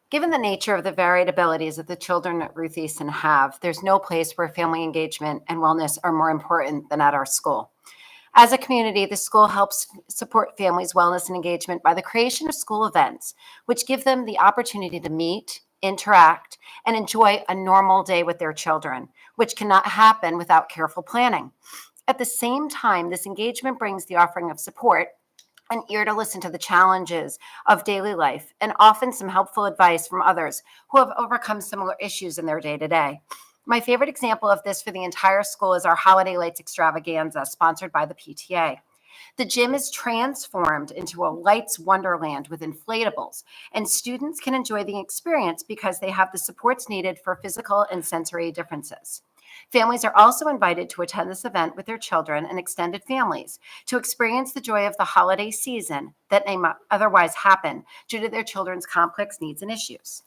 Given the nature of the varied abilities that the children at Ruth Eason have, there's no place where family engagement and wellness are more important than at our school. As a community, the school helps support families' wellness and engagement by the creation of school events, which give them the opportunity to meet, interact, and enjoy a normal day with their children, which cannot happen without careful planning. At the same time, this engagement brings the offering of support, an ear to listen to the challenges of daily life, and often some helpful advice from others who have overcome similar issues in their day-to-day. My favorite example of this for the entire school is our Holiday Lights Extravaganza, sponsored by the PTA. The gym is transformed into a lights wonderland with inflatables, and students can enjoy the experience because they have the supports needed for physical and sensory differences. Families are also invited to attend this event with their children and extended families to experience the joy of the holiday season that may otherwise happen due to their children's complex needs and issues.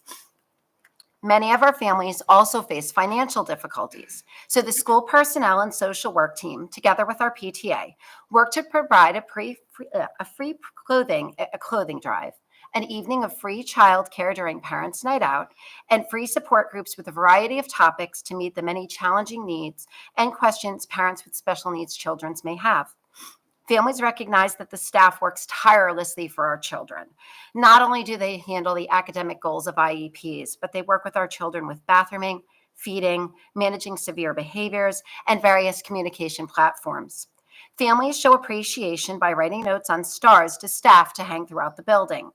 Many of our families also face financial difficulties, so the school personnel and social work team, together with our PTA, work to provide a free clothing drive, an evening of free childcare during Parents' Night Out, and free support groups with a variety of topics to meet the many challenging needs and questions parents with special needs children may have. Families recognize that the staff works tirelessly for our children. Not only do they handle the academic goals of IEPs, but they work with our children with bathrooming, feeding, managing severe behaviors, and various communication platforms. Families show appreciation by writing notes on stars to staff to hang throughout the building.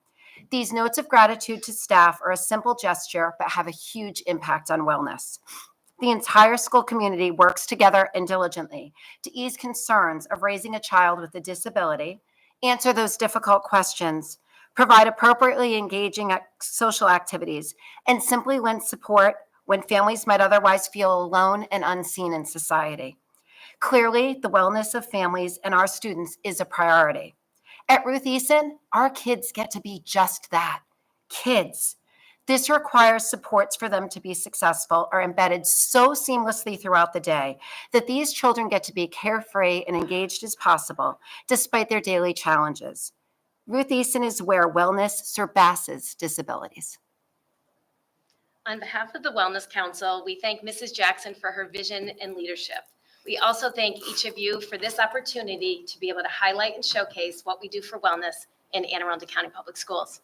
These notes of gratitude to staff are a simple gesture, but have a huge impact on wellness. The entire school community works together and diligently to ease concerns of raising a child with a disability, answer those difficult questions, provide appropriately engaging social activities, and simply lend support when families might otherwise feel alone and unseen in society. Clearly, the wellness of families and our students is a priority. At Ruth Eason, our kids get to be just that, kids. This requires supports for them to be successful are embedded so seamlessly throughout the day that these children get to be carefree and engaged as possible despite their daily challenges. Ruth Eason is where wellness surpasses disabilities. On behalf of the Wellness Council, we thank Mrs. Jackson for her vision and leadership. We also thank each of you for this opportunity to be able to highlight and showcase what we do for wellness in Anne Arundel County Public Schools.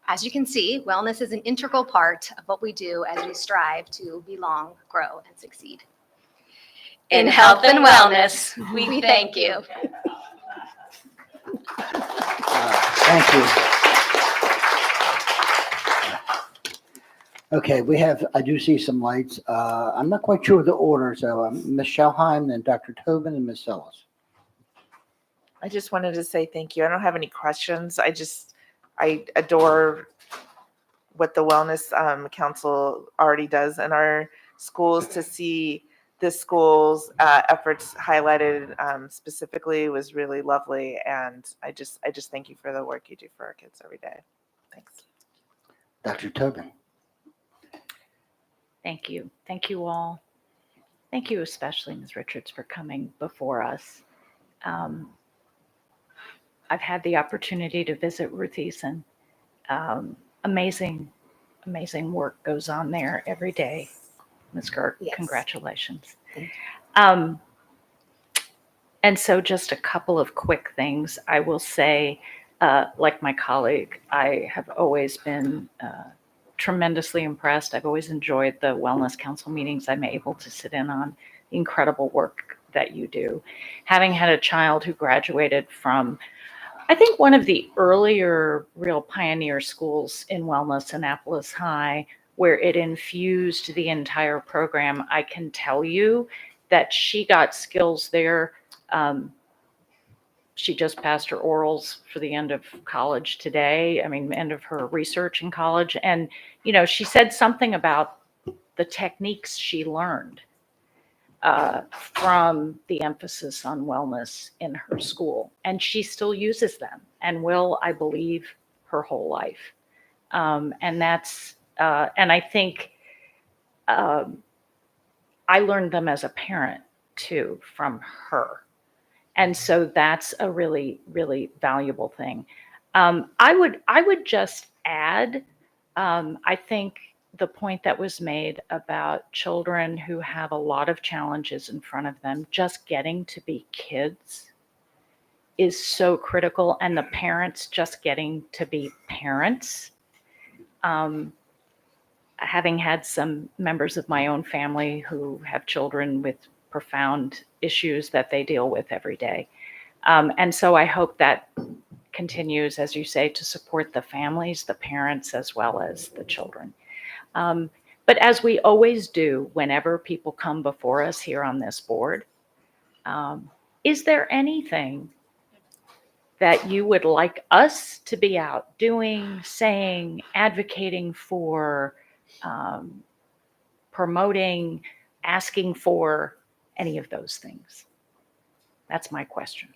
As you can see, wellness is an integral part of what we do as we strive to belong, grow, and succeed. In health and wellness, we thank you. Thank you. Okay, I do see some lights. I'm not quite sure of the order, so Ms. Schelheim, then Dr. Tobin, and Ms. Ellis. I just wanted to say thank you. I don't have any questions. I adore what the Wellness Council already does in our schools. To see this school's efforts highlighted specifically was really lovely, and I just thank you for the work you do for our kids every day. Thanks. Dr. Tobin. Thank you. Thank you all. Thank you especially, Ms. Richards, for coming before us. I've had the opportunity to visit Ruth Eason. Amazing work goes on there every day. Ms. Gerk, Yes. Congratulations. Thank And so just a couple of quick things. I will say, like my colleague, I have always been tremendously impressed. I've always enjoyed the Wellness Council meetings I'm able to sit in on, the incredible work that you do. Having had a child who graduated from, I think, one of the earlier real pioneer schools in wellness, Annapolis High, where it infused the entire program, I can tell you that she got skills there. She just passed her orals for the end of college today. I mean, end of her research in college. And, you know, she said something about the techniques she learned from the emphasis on wellness in her school. And she still uses them and will, I believe, her whole life. And that's, and I think I learned them as a parent too from her. And so that's a really, really valuable thing. I would just add, I think the point that was made about children who have a lot of challenges in front of them, just getting to be kids is so critical, and the parents just getting to be parents. Having had some members of my own family who have children with profound issues that they deal with every day. And so I hope that continues, as you say, to support the families, the parents, as well as the children. But as we always do whenever people come before us here on this board, is there anything that you would like us to be out doing, saying, advocating for, promoting, asking for, any of those things? That's my question.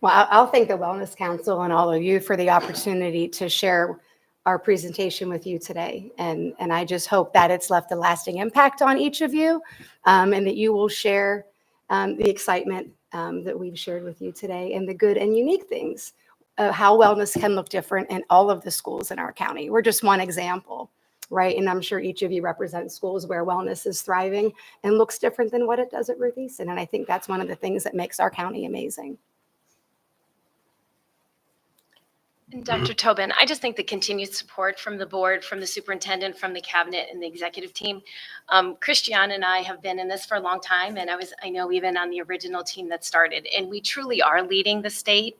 Well, I'll thank the Wellness Council and all of you for the opportunity to share our presentation with you today. And I just hope that it's left a lasting impact on each of you, and that you will share the excitement that we've shared with you today, and the good and unique things of how wellness can look different in all of the schools in our county. We're just one example, right? And I'm sure each of you represent schools where wellness is thriving and looks different than what it does at Ruth Eason. And I think that's one of the things that makes our county amazing. And Dr. Tobin, I just think the continued support from the board, from the superintendent, from the cabinet, and the executive team. Christiane and I have been in this for a long time, and I know even on the original team that started, and we truly are leading the state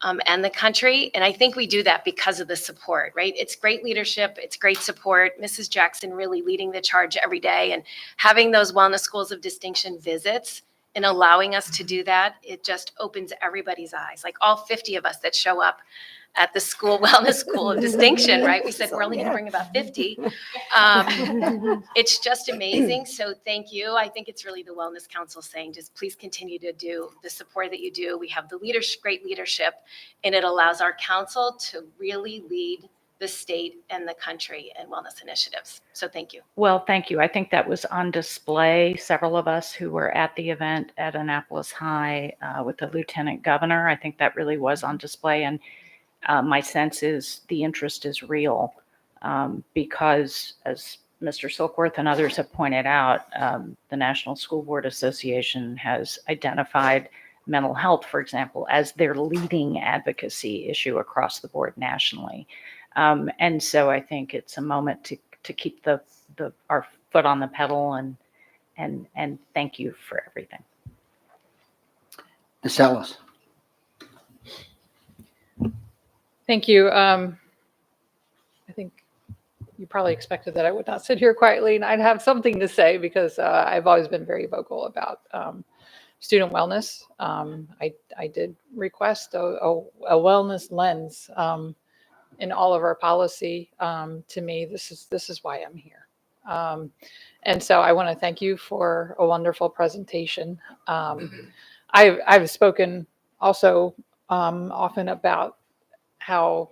and the country. And I think we do that because of the support, right? It's great leadership. It's great support. Mrs. Jackson really leading the charge every day, and having those wellness schools of distinction visits and allowing us to do that, it just opens everybody's eyes. Like all 50 of us that show up at the school wellness school of distinction, right? We said we're only going to bring about 50. It's just amazing. So thank you. I think it's really the Wellness Council saying, just please continue to do the support that you do. We have the leadership, great leadership, and it allows our council to really lead the state and the country in wellness initiatives. So thank you. Well, thank you. I think that was on display. Several of us who were at the event at Annapolis High with the Lieutenant Governor, I think that really was on display. And My sense is the interest is real because, as Mr. Silkworth and others have pointed out, the National School Board Association has identified mental health, for example, as their leading advocacy issue across the board nationally. And so I think it's a moment to keep our foot on the pedal and thank you for everything. Ms. Ellis. Thank you. I think you probably expected that I would not sit here quietly and I'd have something to say because I've always been very vocal about student wellness. I did request a wellness lens in all of our policy. To me, this is why I'm here. And so I want to thank you for a wonderful presentation. I've spoken also often about how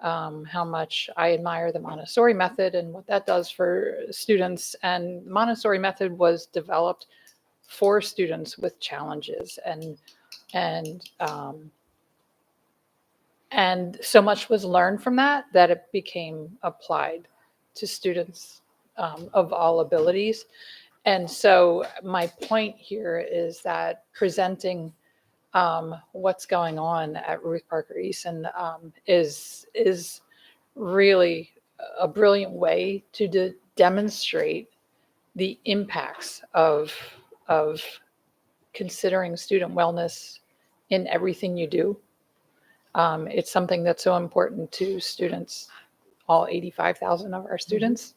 much I admire the Montessori method and what that does for students. And Montessori method was developed for students with challenges, and so much was learned from that it became applied to students of all abilities. And so my point here is that presenting what's going on at Ruth Parker Easton is really a brilliant way to demonstrate the impacts of considering student wellness in everything you do. It's something that's so important to students, all 85,000 of our students.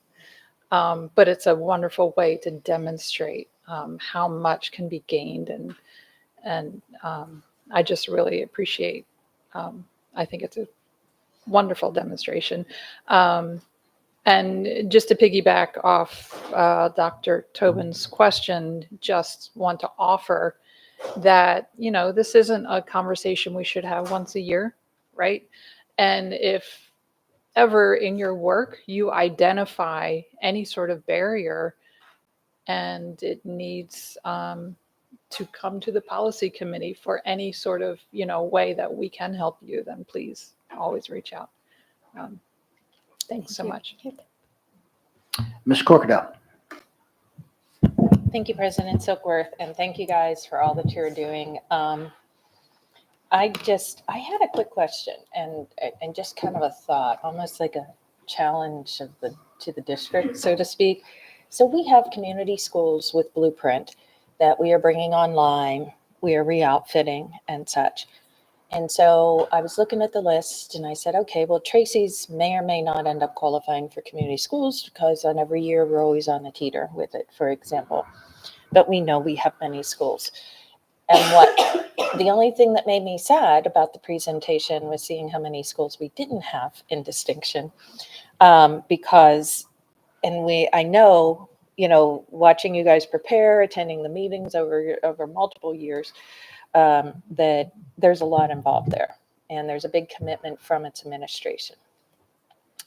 But it's a wonderful way to demonstrate how much can be gained, and I just really appreciate. I think it's a wonderful demonstration. And just to piggyback off Dr. Tobin's question, just want to offer that, this isn't a conversation we should have once a year, right? And if ever in your work you identify any sort of barrier and it needs to come to the policy committee for any sort of, way that we can help you, then please always reach out. Thanks so much. Ms. Corkadell. Thank you, President Silkworth, and thank you guys for all that you're doing. I had a quick question and just kind of a thought, almost like a challenge to the district, so to speak. So we have community schools with Blueprint that we are bringing online, we are re-outfitting and such. And so I was looking at the list and I said, okay, well, Tracy's may or may not end up qualifying for community schools because on every year we're always on a teeter with it, for example. But we know we have many schools. And the only thing that made me sad about the presentation was seeing how many schools we didn't have in distinction. Because I know, watching you guys prepare, attending the meetings over multiple years, that there's a lot involved there, and there's a big commitment from its administration.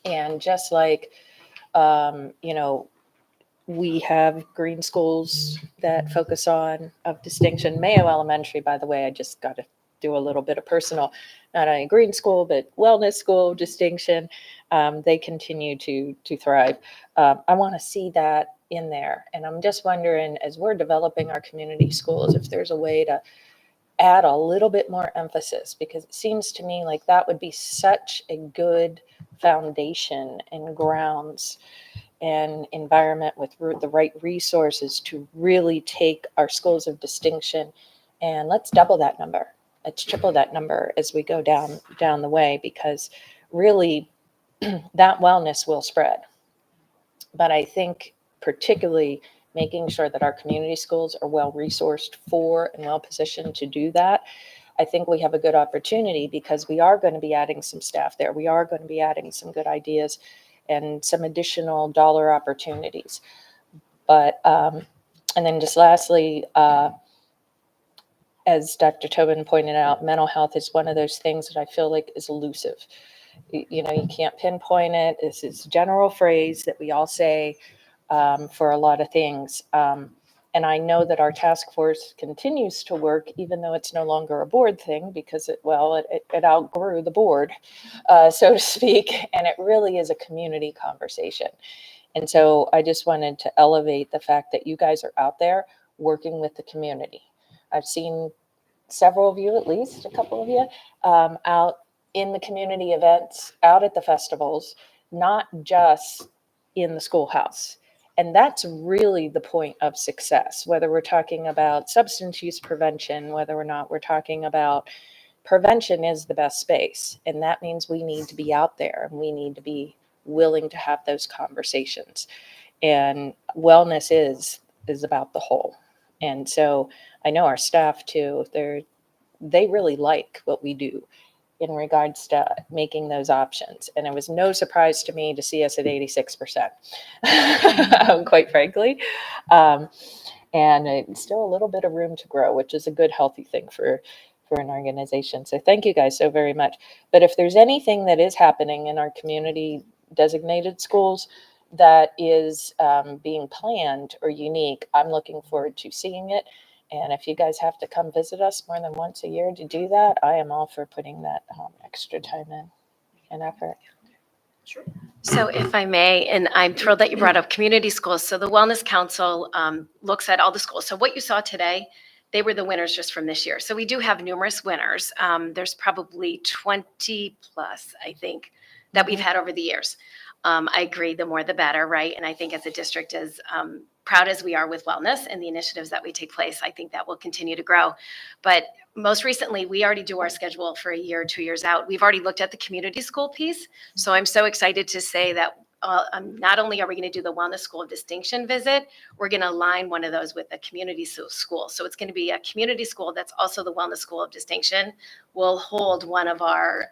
And just like, we have green schools that focus on of distinction. Mayo Elementary, by the way, I just got to do a little bit of personal, not only green school, but wellness school distinction. They continue to thrive. I want to see that in there. And I'm just wondering, as we're developing our community schools, if there's a way to add a little bit more emphasis, because it seems to me like that would be such a good foundation and grounds and environment with the right resources to really take our schools of distinction, and let's double that number. Let's triple that number as we go down the way, because really that wellness will spread. But I think particularly making sure that our community schools are well resourced for and well positioned to do that. I think we have a good opportunity because we are going to be adding some staff there. We are going to be adding some good ideas and some additional dollar opportunities. But, and then just lastly, as Dr. Tobin pointed out, mental health is one of those things that I feel like is elusive. You can't pinpoint it. This is a general phrase that we all say for a lot of things. And I know that our task force continues to work, even though it's no longer a board thing, because it outgrew the board, so to speak. And it really is a community conversation. And so I just wanted to elevate the fact that you guys are out there working with the community. I've seen several of you, at least a couple of you, out in the community events, out at the festivals, not just in the schoolhouse. And that's really the point of success, whether we're talking about substance use prevention, whether or not we're talking about prevention is the best space. And that means we need to be out there and we need to be willing to have those conversations. And wellness is about the whole. And so I know our staff too, they really like what we do in regards to making those options. And it was no surprise to me to see us at 86%, quite frankly. And it's still a little bit of room to grow, which is a good, healthy thing for an organization. So thank you guys so very much. But if there's anything that is happening in our community designated schools that is being planned or unique, I'm looking forward to seeing it. And if you guys have to come visit us more than once a year to do that, I am all for putting that extra time in and effort. Sure. So if I may, and I'm thrilled that you brought up community schools. So the Wellness Council looks at all the schools. So what you saw today, they were the winners just from this year. So we do have numerous winners. There's probably 20 plus, I think, that we've had over the years. I agree, the more the better, right? And I think as a district, as proud as we are with wellness and the initiatives that we take place, I think that will continue to grow. But most recently, we already do our schedule for a year, 2 years out. We've already looked at the community school piece. So I'm so excited to say that not only are we going to do the Wellness School of Distinction visit, we're going to align one of those with a community school. So it's going to be a community school that's also the Wellness School of Distinction. We'll hold one of our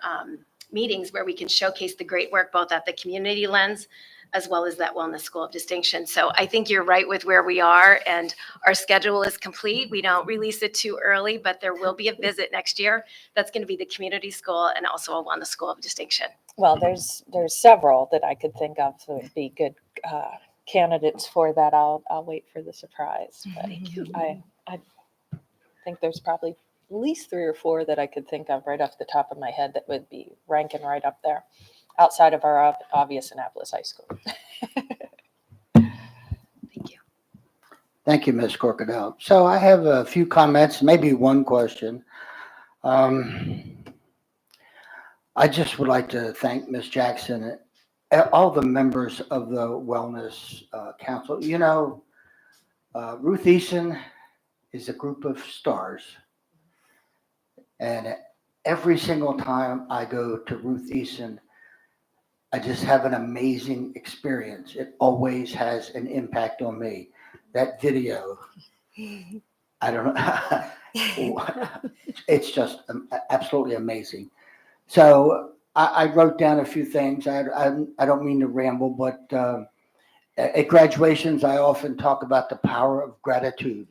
meetings where we can showcase the great work both at the community lens as well as that Wellness School of Distinction. So I think you're right with where we are, and our schedule is complete. We don't release it too early, but there will be a visit next year. That's going to be the community school and also a Wellness School of Distinction. Well, there's several that I could think of that would be good candidates for that. I'll wait for the surprise. But Thank you. I think there's probably at least 3 or 4 that I could think of right off the top of my head that would be ranking right up there, outside of our obvious Annapolis High School. Thank you. Thank you, Ms. Corkadell. So I have a few comments, maybe one question. I just would like to thank Ms. Jackson and all the members of the Wellness Council. You know, Ruth Eason is a group of stars. And every single time I go to Ruth Eason, I just have an amazing experience. It always has an impact on me. That video, I don't know, it's just absolutely amazing. So I wrote down a few things. I don't mean to ramble, but at graduations, I often talk about the power of gratitude.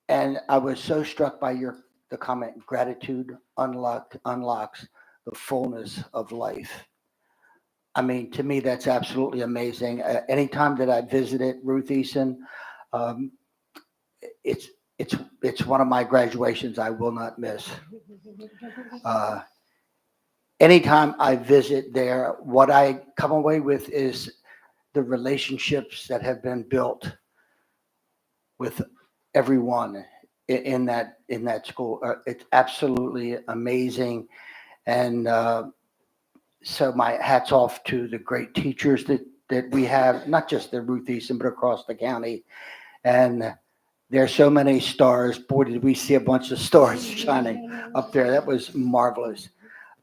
And I was so struck by the comment, gratitude unlocks the fullness of life. I mean, to me, that's absolutely amazing. Anytime that I visited Ruth Eason, it's one of my graduations I will not miss. Anytime I visit there, what I come away with is the relationships that have been built with everyone in that school. It's absolutely amazing. And so my hat's off to the great teachers that we have, not just at Ruth Eason, but across the county. And there's so many stars. Boy, did we see a bunch of stars shining up there. That was marvelous.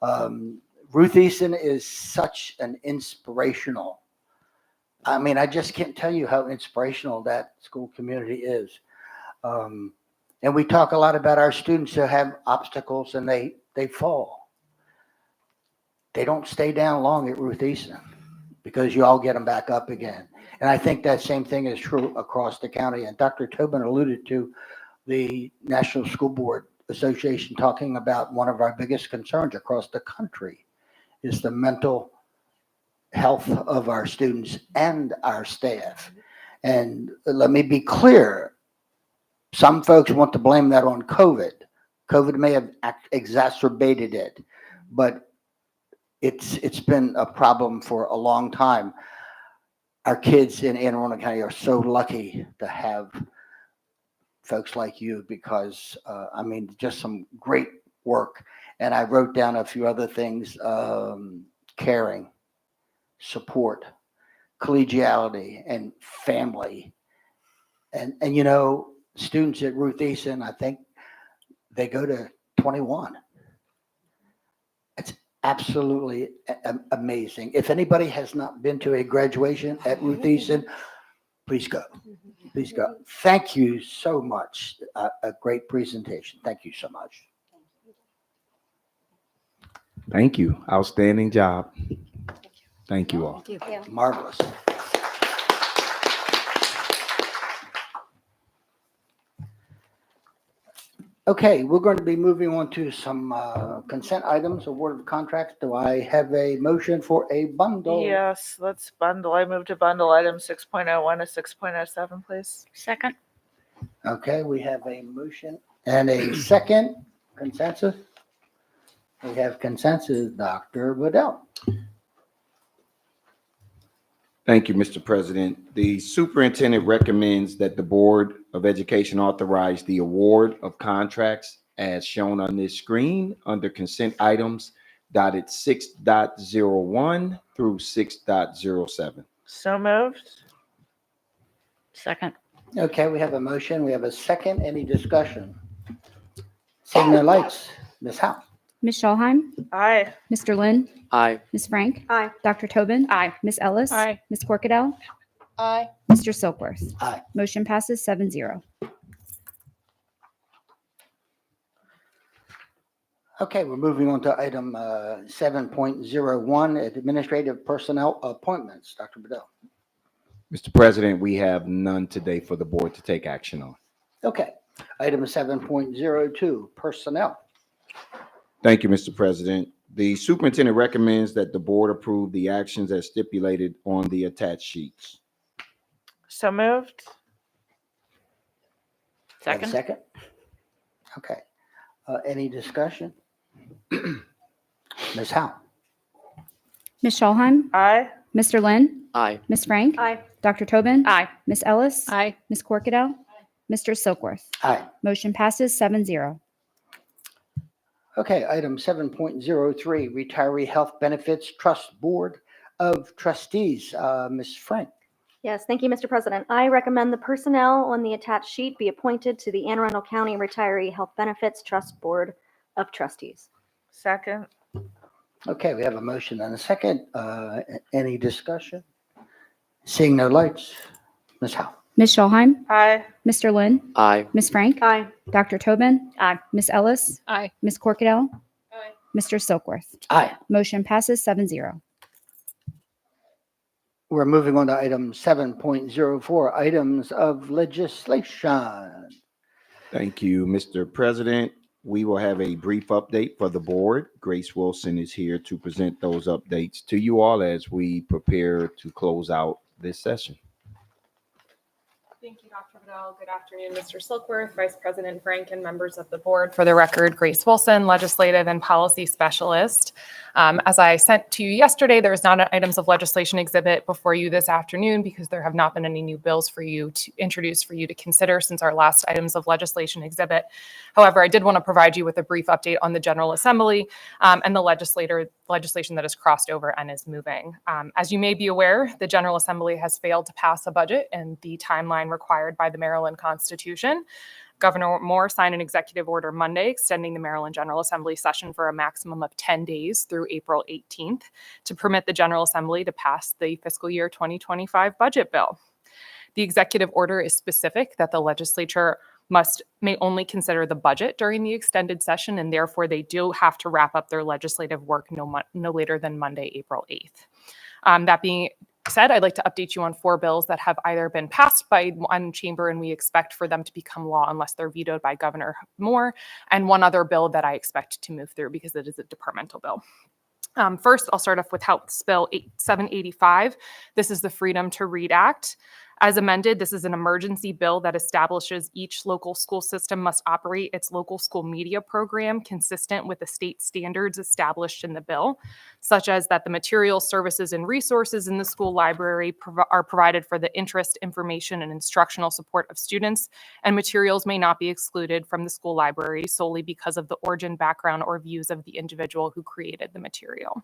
Ruth Eason is such an inspirational. I mean, I just can't tell you how inspirational that school community is. And we talk a lot about our students who have obstacles and they fall. They don't stay down long at Ruth Eason because you all get them back up again. And I think that same thing is true across the county. And Dr. Tobin alluded to the National School Board Association talking about one of our biggest concerns across the country is the mental health of our students and our staff. And let me be clear, some folks want to blame that on COVID. COVID may have exacerbated it, but it's been a problem for a long time. Our kids in Anne Arundel County are so lucky to have folks like you because, I mean, just some great work. And I wrote down a few other things, caring, support, collegiality, and family. And you know, students at Ruth Easton, I think they go to 21. It's absolutely amazing. If anybody has not been to a graduation at Ruth Easton, please go. Please go. Thank you so much. A great presentation. Thank you so much. Thank you. Outstanding job. Thank you all. Thank you. Marvelous. Okay, we're going to be moving on to some consent items, award of contracts. Do I have a motion for a bundle? Yes, let's bundle. I move to bundle items 6.01 to 6.07, please. Second. Okay, we have a motion and a second. Consensus? We have consensus, Dr. Waddell. Thank you, Mr. President. The superintendent recommends that the Board of Education authorize the award of contracts as shown on this screen under consent items dotted 6.01 through 6.07. So moved. Second. Okay, we have a motion. We have a second. Any discussion? Seeing no lights. Ms. Howe? Ms. Schulheim? Aye. Mr. Lynn? Aye. Ms. Frank? Aye. Dr. Tobin? Aye. Ms. Ellis? Aye. Ms. Corkadell? Aye. Mr. Silkworth? Aye. Motion passes 7-0. Okay, we're moving on to item 7.01, administrative personnel appointments. Dr. Bedell. Mr. President, we have none today for the board to take action on. Okay, item 7.02, personnel. Thank you, Mr. President. The superintendent recommends that the board approve the actions as stipulated on the attached sheets. So moved. Have a Second. second? Okay. Any discussion? Ms. Howe? Ms. Schulheim? Aye. Mr. Lynn? Aye. Ms. Frank? Aye. Dr. Tobin? Aye. Ms. Ellis? Aye. Ms. Corkadell? Mr. Silkworth? Aye. Motion passes 7-0. Okay, item 7.03, retiree health benefits trust board of trustees. Ms. Frank? Yes, thank you, Mr. President. I recommend the personnel on the attached sheet be appointed to the Anne Arundel County Retiree Health Benefits Trust Board of Trustees. Second. Okay, we have a motion and a second. Any discussion? Seeing no lights. Ms. Howe? Ms. Schulheim? Aye. Mr. Lynn? Aye. Ms. Frank? Aye. Dr. Tobin? Aye. Ms. Ellis? Aye. Ms. Corkadell? Aye. Mr. Silkworth? Aye. Motion passes 7-0. We're moving on to item 7.04, items of legislation. Thank you, Mr. President. We will have a brief update for the board. Grace Wilson is here to present those updates to you all as we prepare to close out this session. Thank you, Dr. Bedell. Good afternoon, Mr. Silkworth, Vice President Frank, and members of the board. For the record, Grace Wilson, Legislative and Policy Specialist. As I sent to you yesterday, there is not an items of legislation exhibit before you this afternoon because there have not been any new bills for you to introduce for you to consider since our last items of legislation exhibit. However, I did want to provide you with a brief update on the General Assembly and the legislation that has crossed over and is moving. As you may be aware, the General Assembly has failed to pass a budget in the timeline required by the Maryland Constitution. Governor Moore signed an executive order Monday extending the Maryland General Assembly session for a maximum of 10 days through April 18th to permit the General Assembly to pass the fiscal year 2025 budget bill. The executive order is specific that the legislature may only consider the budget during the extended session, and therefore they do have to wrap up their legislative work no later than Monday, April 8th. That being said, I'd like to update you on 4 bills that have either been passed by one chamber and we expect for them to become law unless they're vetoed by Governor Moore, and one other bill that I expect to move through because it is a departmental bill. First, I'll start off with House Bill 785. This is the Freedom to Read Act. As amended, this is an emergency bill that establishes each local school system must operate its local school media program consistent with the state standards established in the bill, such as that the materials, services, and resources in the school library are provided for the interest, information, and instructional support of students, and materials may not be excluded from the school library solely because of the origin, background, or views of the individual who created the material.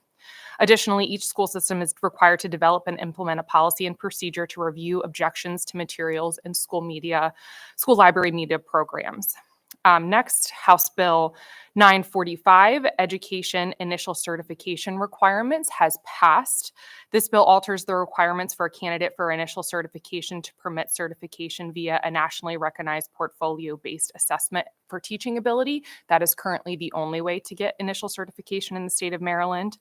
Additionally, each school system is required to develop and implement a policy and procedure to review objections to materials in school library media programs. Next, House Bill 945, Education Initial Certification Requirements, has passed. This bill alters the requirements for a candidate for initial certification to permit certification via a nationally recognized portfolio-based assessment for teaching ability. That is currently the only way to get initial certification in the state of Maryland.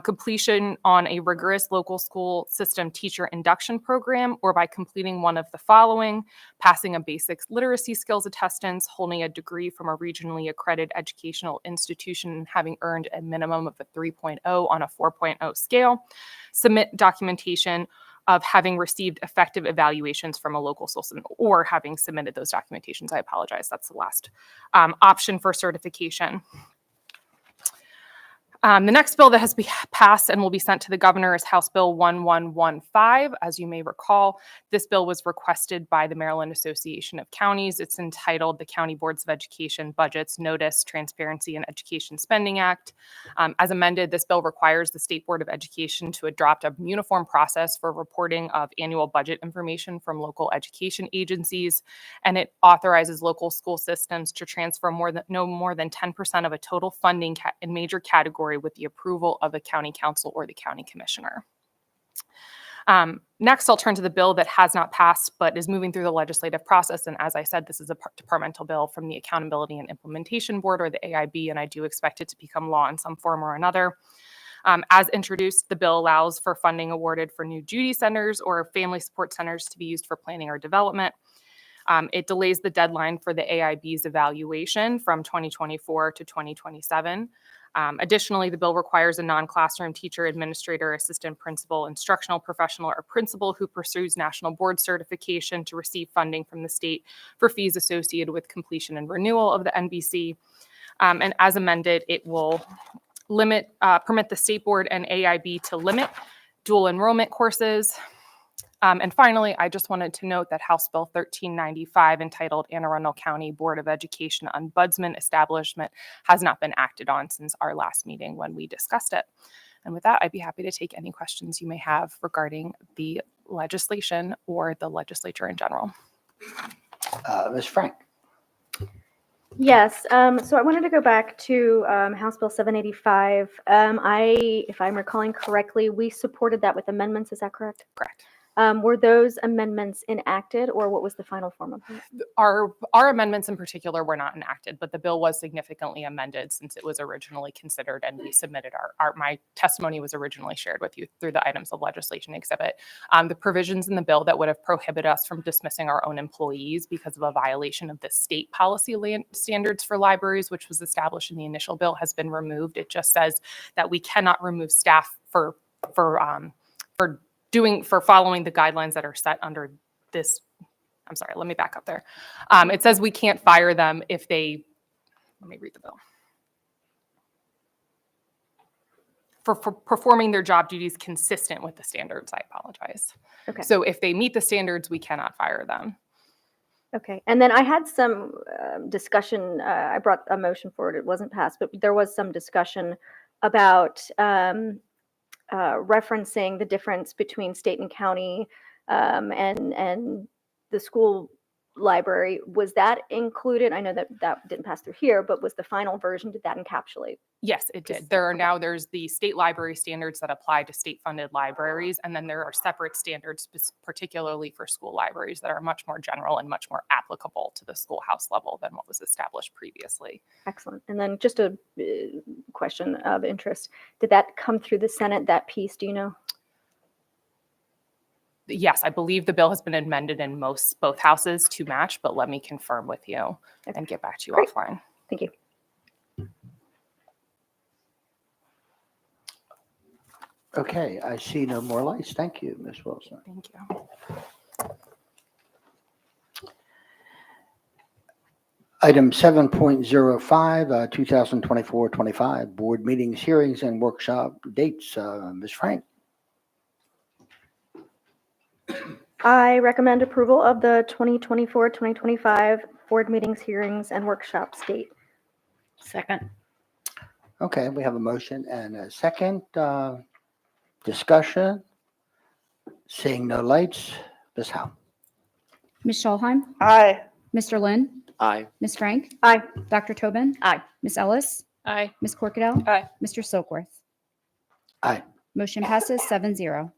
Completion on a rigorous local school system teacher induction program, or by completing one of the following: passing a basic literacy skills attestance, holding a degree from a regionally accredited educational institution, and having earned a minimum of a 3.0 on a 4.0 scale. Submit documentation of having received effective evaluations from a local school system, or having submitted those documentations. I apologize, that's the last option for certification. The next bill that has been passed and will be sent to the governor is House Bill 1115. As you may recall, this bill was requested by the Maryland Association of Counties. It's entitled the County Boards of Education Budgets, Notice, Transparency, and Education Spending Act. As amended, this bill requires the State Board of Education to adopt a uniform process for reporting of annual budget information from local education agencies, and it authorizes local school systems to transfer no more than 10% of a total funding in major category with the approval of the county council or the county commissioner. Next, I'll turn to the bill that has not passed but is moving through the legislative process. And as I said, this is a departmental bill from the Accountability and Implementation Board, or the AIB, and I do expect it to become law in some form or another. As introduced, the bill allows for funding awarded for new duty centers or family support centers to be used for planning or development. It delays the deadline for the AIB's evaluation from 2024 to 2027. Additionally, the bill requires a non-classroom teacher, administrator, assistant principal, instructional professional, or principal who pursues national board certification to receive funding from the state for fees associated with completion and renewal of the NBC. And as amended, it will permit the state board and AIB to limit dual enrollment courses. And finally, I just wanted to note that House Bill 1395, entitled Anne Arundel County Board of Education Ombudsman Establishment, has not been acted on since our last meeting when we discussed it. And with that, I'd be happy to take any questions you may have regarding the legislation or the legislature in general. Ms. Frank. Yes, so I wanted to go back to House Bill 785. If I'm recalling correctly, we supported that with amendments, is that correct? Correct. Were those amendments enacted, or what was the final form of it? Our amendments in particular were not enacted, but the bill was significantly amended since it was originally considered, and we submitted my testimony was originally shared with you through the items of legislation exhibit. The provisions in the bill that would have prohibited us from dismissing our own employees because of a violation of the state policy standards for libraries, which was established in the initial bill, has been removed. It just says that we cannot remove staff for following the guidelines that are set under this. I'm sorry, let me back up there. It says we can't fire them if they, let me read the bill. For performing their job duties consistent with the standards, I apologize. Okay. So if they meet the standards, we cannot fire them. Okay, and then I had some discussion, I brought a motion forward, it wasn't passed, but there was some discussion about referencing the difference between state and county and the school library. Was that included? I know that didn't pass through here, but was the final version, did that encapsulate? Yes, it did. There's the state library standards that apply to state-funded libraries, and then there are separate standards particularly for school libraries that are much more general and much more applicable to the schoolhouse level than what was established previously. Excellent. And then just a question of interest. Did that come through the Senate, that piece, do you know? Yes, I believe the bill has been amended in both houses to match, but let me confirm with you and get back to you offline. Thank you. Okay, I see no more lights. Thank you, Ms. Wilson. Thank you. Item 7.05, 2024-25, board meetings, hearings, and workshop dates. Ms. Frank. I recommend approval of the 2024-2025 board meetings, hearings, and workshops date. Second. Okay, we have a motion and a second. Discussion. Seeing no lights. Ms. Howe. Ms. Schulheim, Aye. Mr. Lynn, Aye. Ms. Frank, Aye. Dr. Tobin, Aye. Ms. Ellis, Aye. Ms. Corkadell, Aye. Mr. Silkworth. Aye. Motion passes 7-0.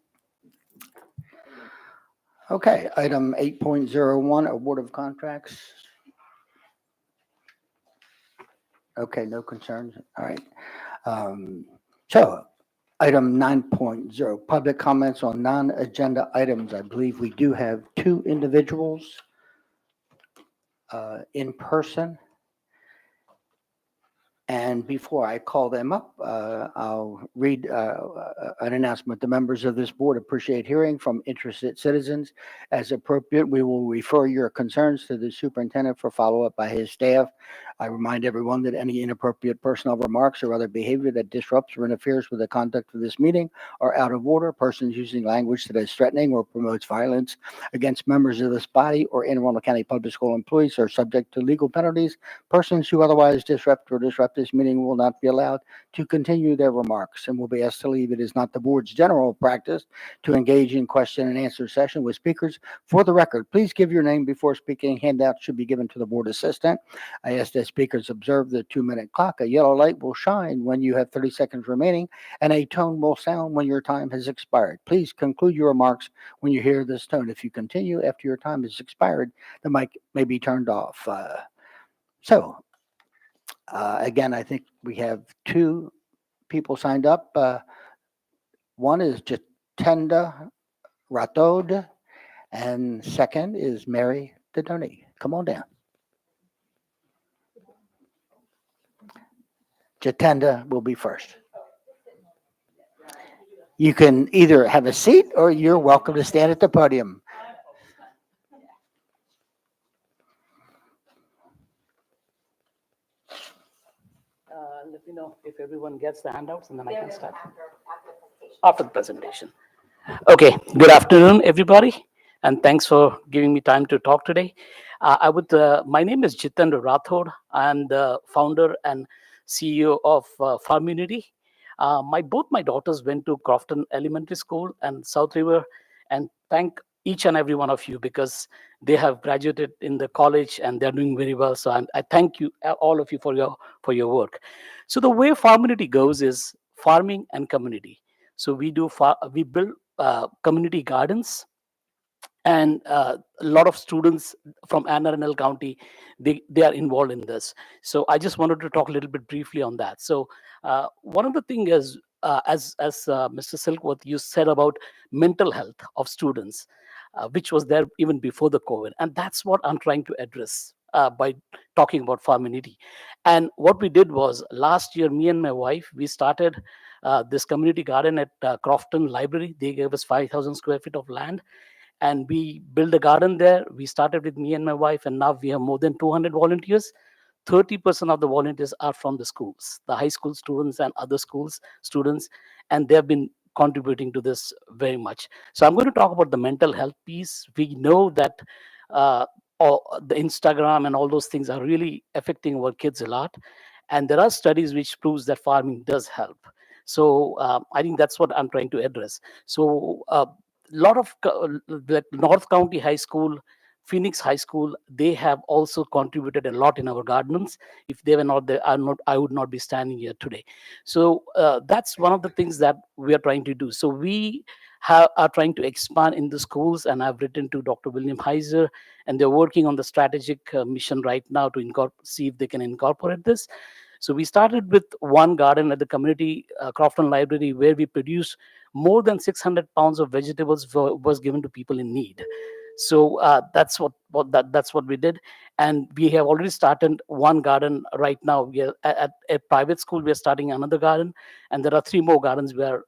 Okay, item 8.01, award of contracts. Okay, no concerns. All right. So item 9.0, public comments on non-agenda items. I believe we do have two individuals in person. And before I call them up, I'll read an announcement. The members of this board appreciate hearing from interested citizens. As appropriate, we will refer your concerns to the superintendent for follow-up by his staff. I remind everyone that any inappropriate personal remarks or other behavior that disrupts or interferes with the conduct of this meeting are out of order. Persons using language that is threatening or promotes violence against members of this body or Anne Arundel County Public School employees are subject to legal penalties. Persons who otherwise disrupt this meeting will not be allowed to continue their remarks and will be asked to leave. It is not the board's general practice to engage in question and answer session with speakers. For the record, please give your name before speaking. Handouts should be given to the board assistant. I ask that speakers observe the 2-minute clock. A yellow light will shine when you have 30 seconds remaining, and a tone will sound when your time has expired. Please conclude your remarks when you hear this tone. If you continue after your time has expired, the mic may be turned off. Again, I think we have two people signed up. One is Jatenda Rathod, and second is Mary Dodoni. Come on down. Jatenda will be first. You can either have a seat or you're welcome to stand at the podium. Let me know if everyone gets the handouts and then I can start. After the presentation. Okay, good afternoon, everybody, and thanks for giving me time to talk today. My name is Jitendra Rathod. I'm the founder and CEO of Farmunity. Both my daughters went to Crofton Elementary School and South River, and thank each and every one of you because they have graduated in the college and they're doing very well. So I thank you, all of you, for your work. So the way Farmunity goes is farming and community. So we build community gardens, and a lot of students from Anne Arundel County, they are involved in this. So I just wanted to talk a little bit briefly on that. So one of the things is, as Mr. Silkworth, you said about mental health of students, which was there even before the COVID. And that's what I'm trying to address by talking about Farmunity. And what we did was last year, me and my wife, we started this community garden at Crofton Library. They gave us 5,000 square feet of land, and we built a garden there. We started with me and my wife, and now we have more than 200 volunteers. 30% of the volunteers are from the schools, the high school students and other schools students, and they've been contributing to this very much. So I'm going to talk about the mental health piece. We know that the Instagram and all those things are really affecting our kids a lot. And there are studies which proves that farming does help. So I think that's what I'm trying to address. So a lot of like North County High School, Phoenix High School, they have also contributed a lot in our gardens. If they were not there, I would not be standing here today. So that's one of the things that we are trying to do. So we are trying to expand in the schools, and I've written to Dr. William Heiser, and they're working on the strategic mission right now to see if they can incorporate this. So we started with one garden at the community Crofton Library, where we produced more than 600 pounds of vegetables was given to people in need. So that's what we did, and we have already started one garden right now. We are at a private school. We are starting another garden, and there are 3 more gardens we are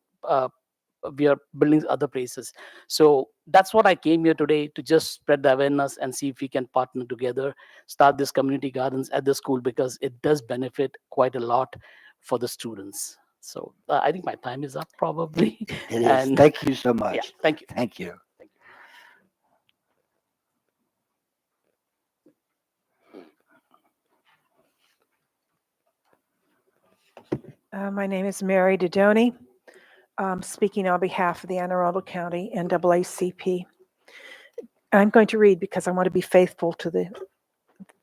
we are building other places. So that's what I came here today, to just spread the awareness and see if we can partner together, start this community gardens at the school, because it does benefit quite a lot for the students. So I think my time is up probably. It is. And Thank you so much. yeah, thank you. Thank you. My name is Mary Dodoni, speaking on behalf of the Anne Arundel County NAACP. I'm going to read because I want to be faithful to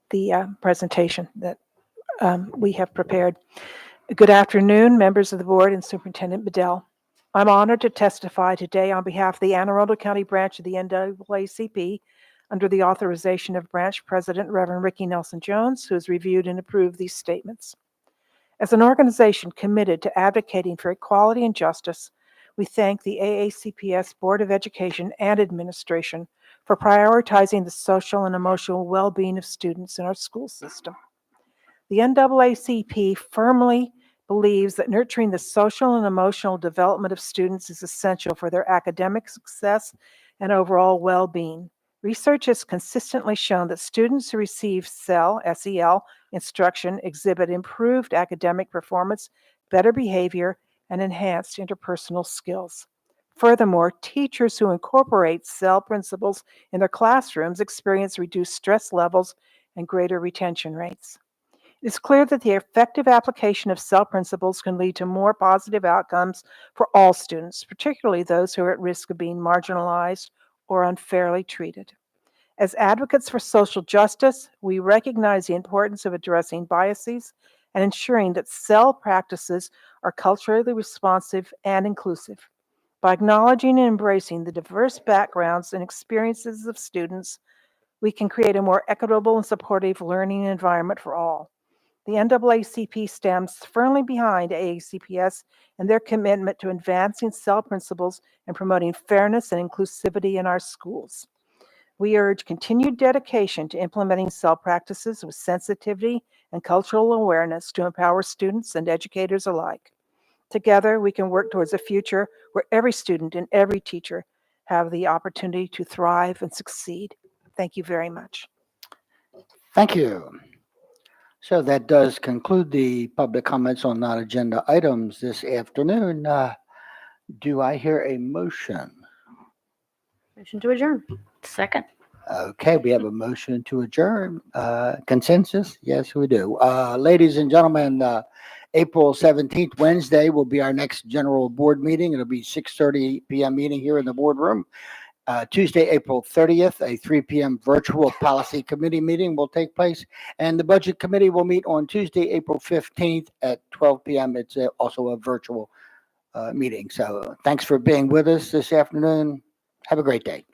the presentation that we have prepared. Good afternoon, members of the board and Superintendent Bedell. I'm honored to testify today on behalf of the Anne Arundel County branch of the NAACP under the authorization of Branch President Reverend Ricky Nelson Jones, who has reviewed and approved these statements. As an organization committed to advocating for equality and justice, we thank the AACPS Board of Education and Administration for prioritizing the social and emotional well-being of students in our school system. The NAACP firmly believes that nurturing the social and emotional development of students is essential for their academic success and overall well-being. Research has consistently shown that students who receive SEL instruction exhibit improved academic performance, better behavior, and enhanced interpersonal skills. Furthermore, teachers who incorporate SEL principles in their classrooms experience reduced stress levels and greater retention rates. It is clear that the effective application of SEL principles can lead to more positive outcomes for all students, particularly those who are at risk of being marginalized or unfairly treated. As advocates for social justice, we recognize the importance of addressing biases and ensuring that SEL practices are culturally responsive and inclusive. By acknowledging and embracing the diverse backgrounds and experiences of students, we can create a more equitable and supportive learning environment for all. The NAACP stands firmly behind AACPS and their commitment to advancing SEL principles and promoting fairness and inclusivity in our schools. We urge continued dedication to implementing SEL practices with sensitivity and cultural awareness to empower students and educators alike. Together, we can work towards a future where every student and every teacher have the opportunity to thrive and succeed. Thank you very much. Thank you. So that does conclude the public comments on non-agenda items this afternoon. Do I hear a motion? Motion to adjourn. Second. Okay, we have a motion to adjourn. Consensus? Yes, we do. Ladies and gentlemen, April 17th, Wednesday, will be our next general board meeting. It'll be 6:30 p.m. meeting here in the boardroom. Tuesday, April 30th, a 3 p.m. virtual policy committee meeting will take place. And the budget committee will meet on Tuesday, April 15th at 12 p.m. It's also a virtual meeting. So thanks for being with us this afternoon. Have a great day.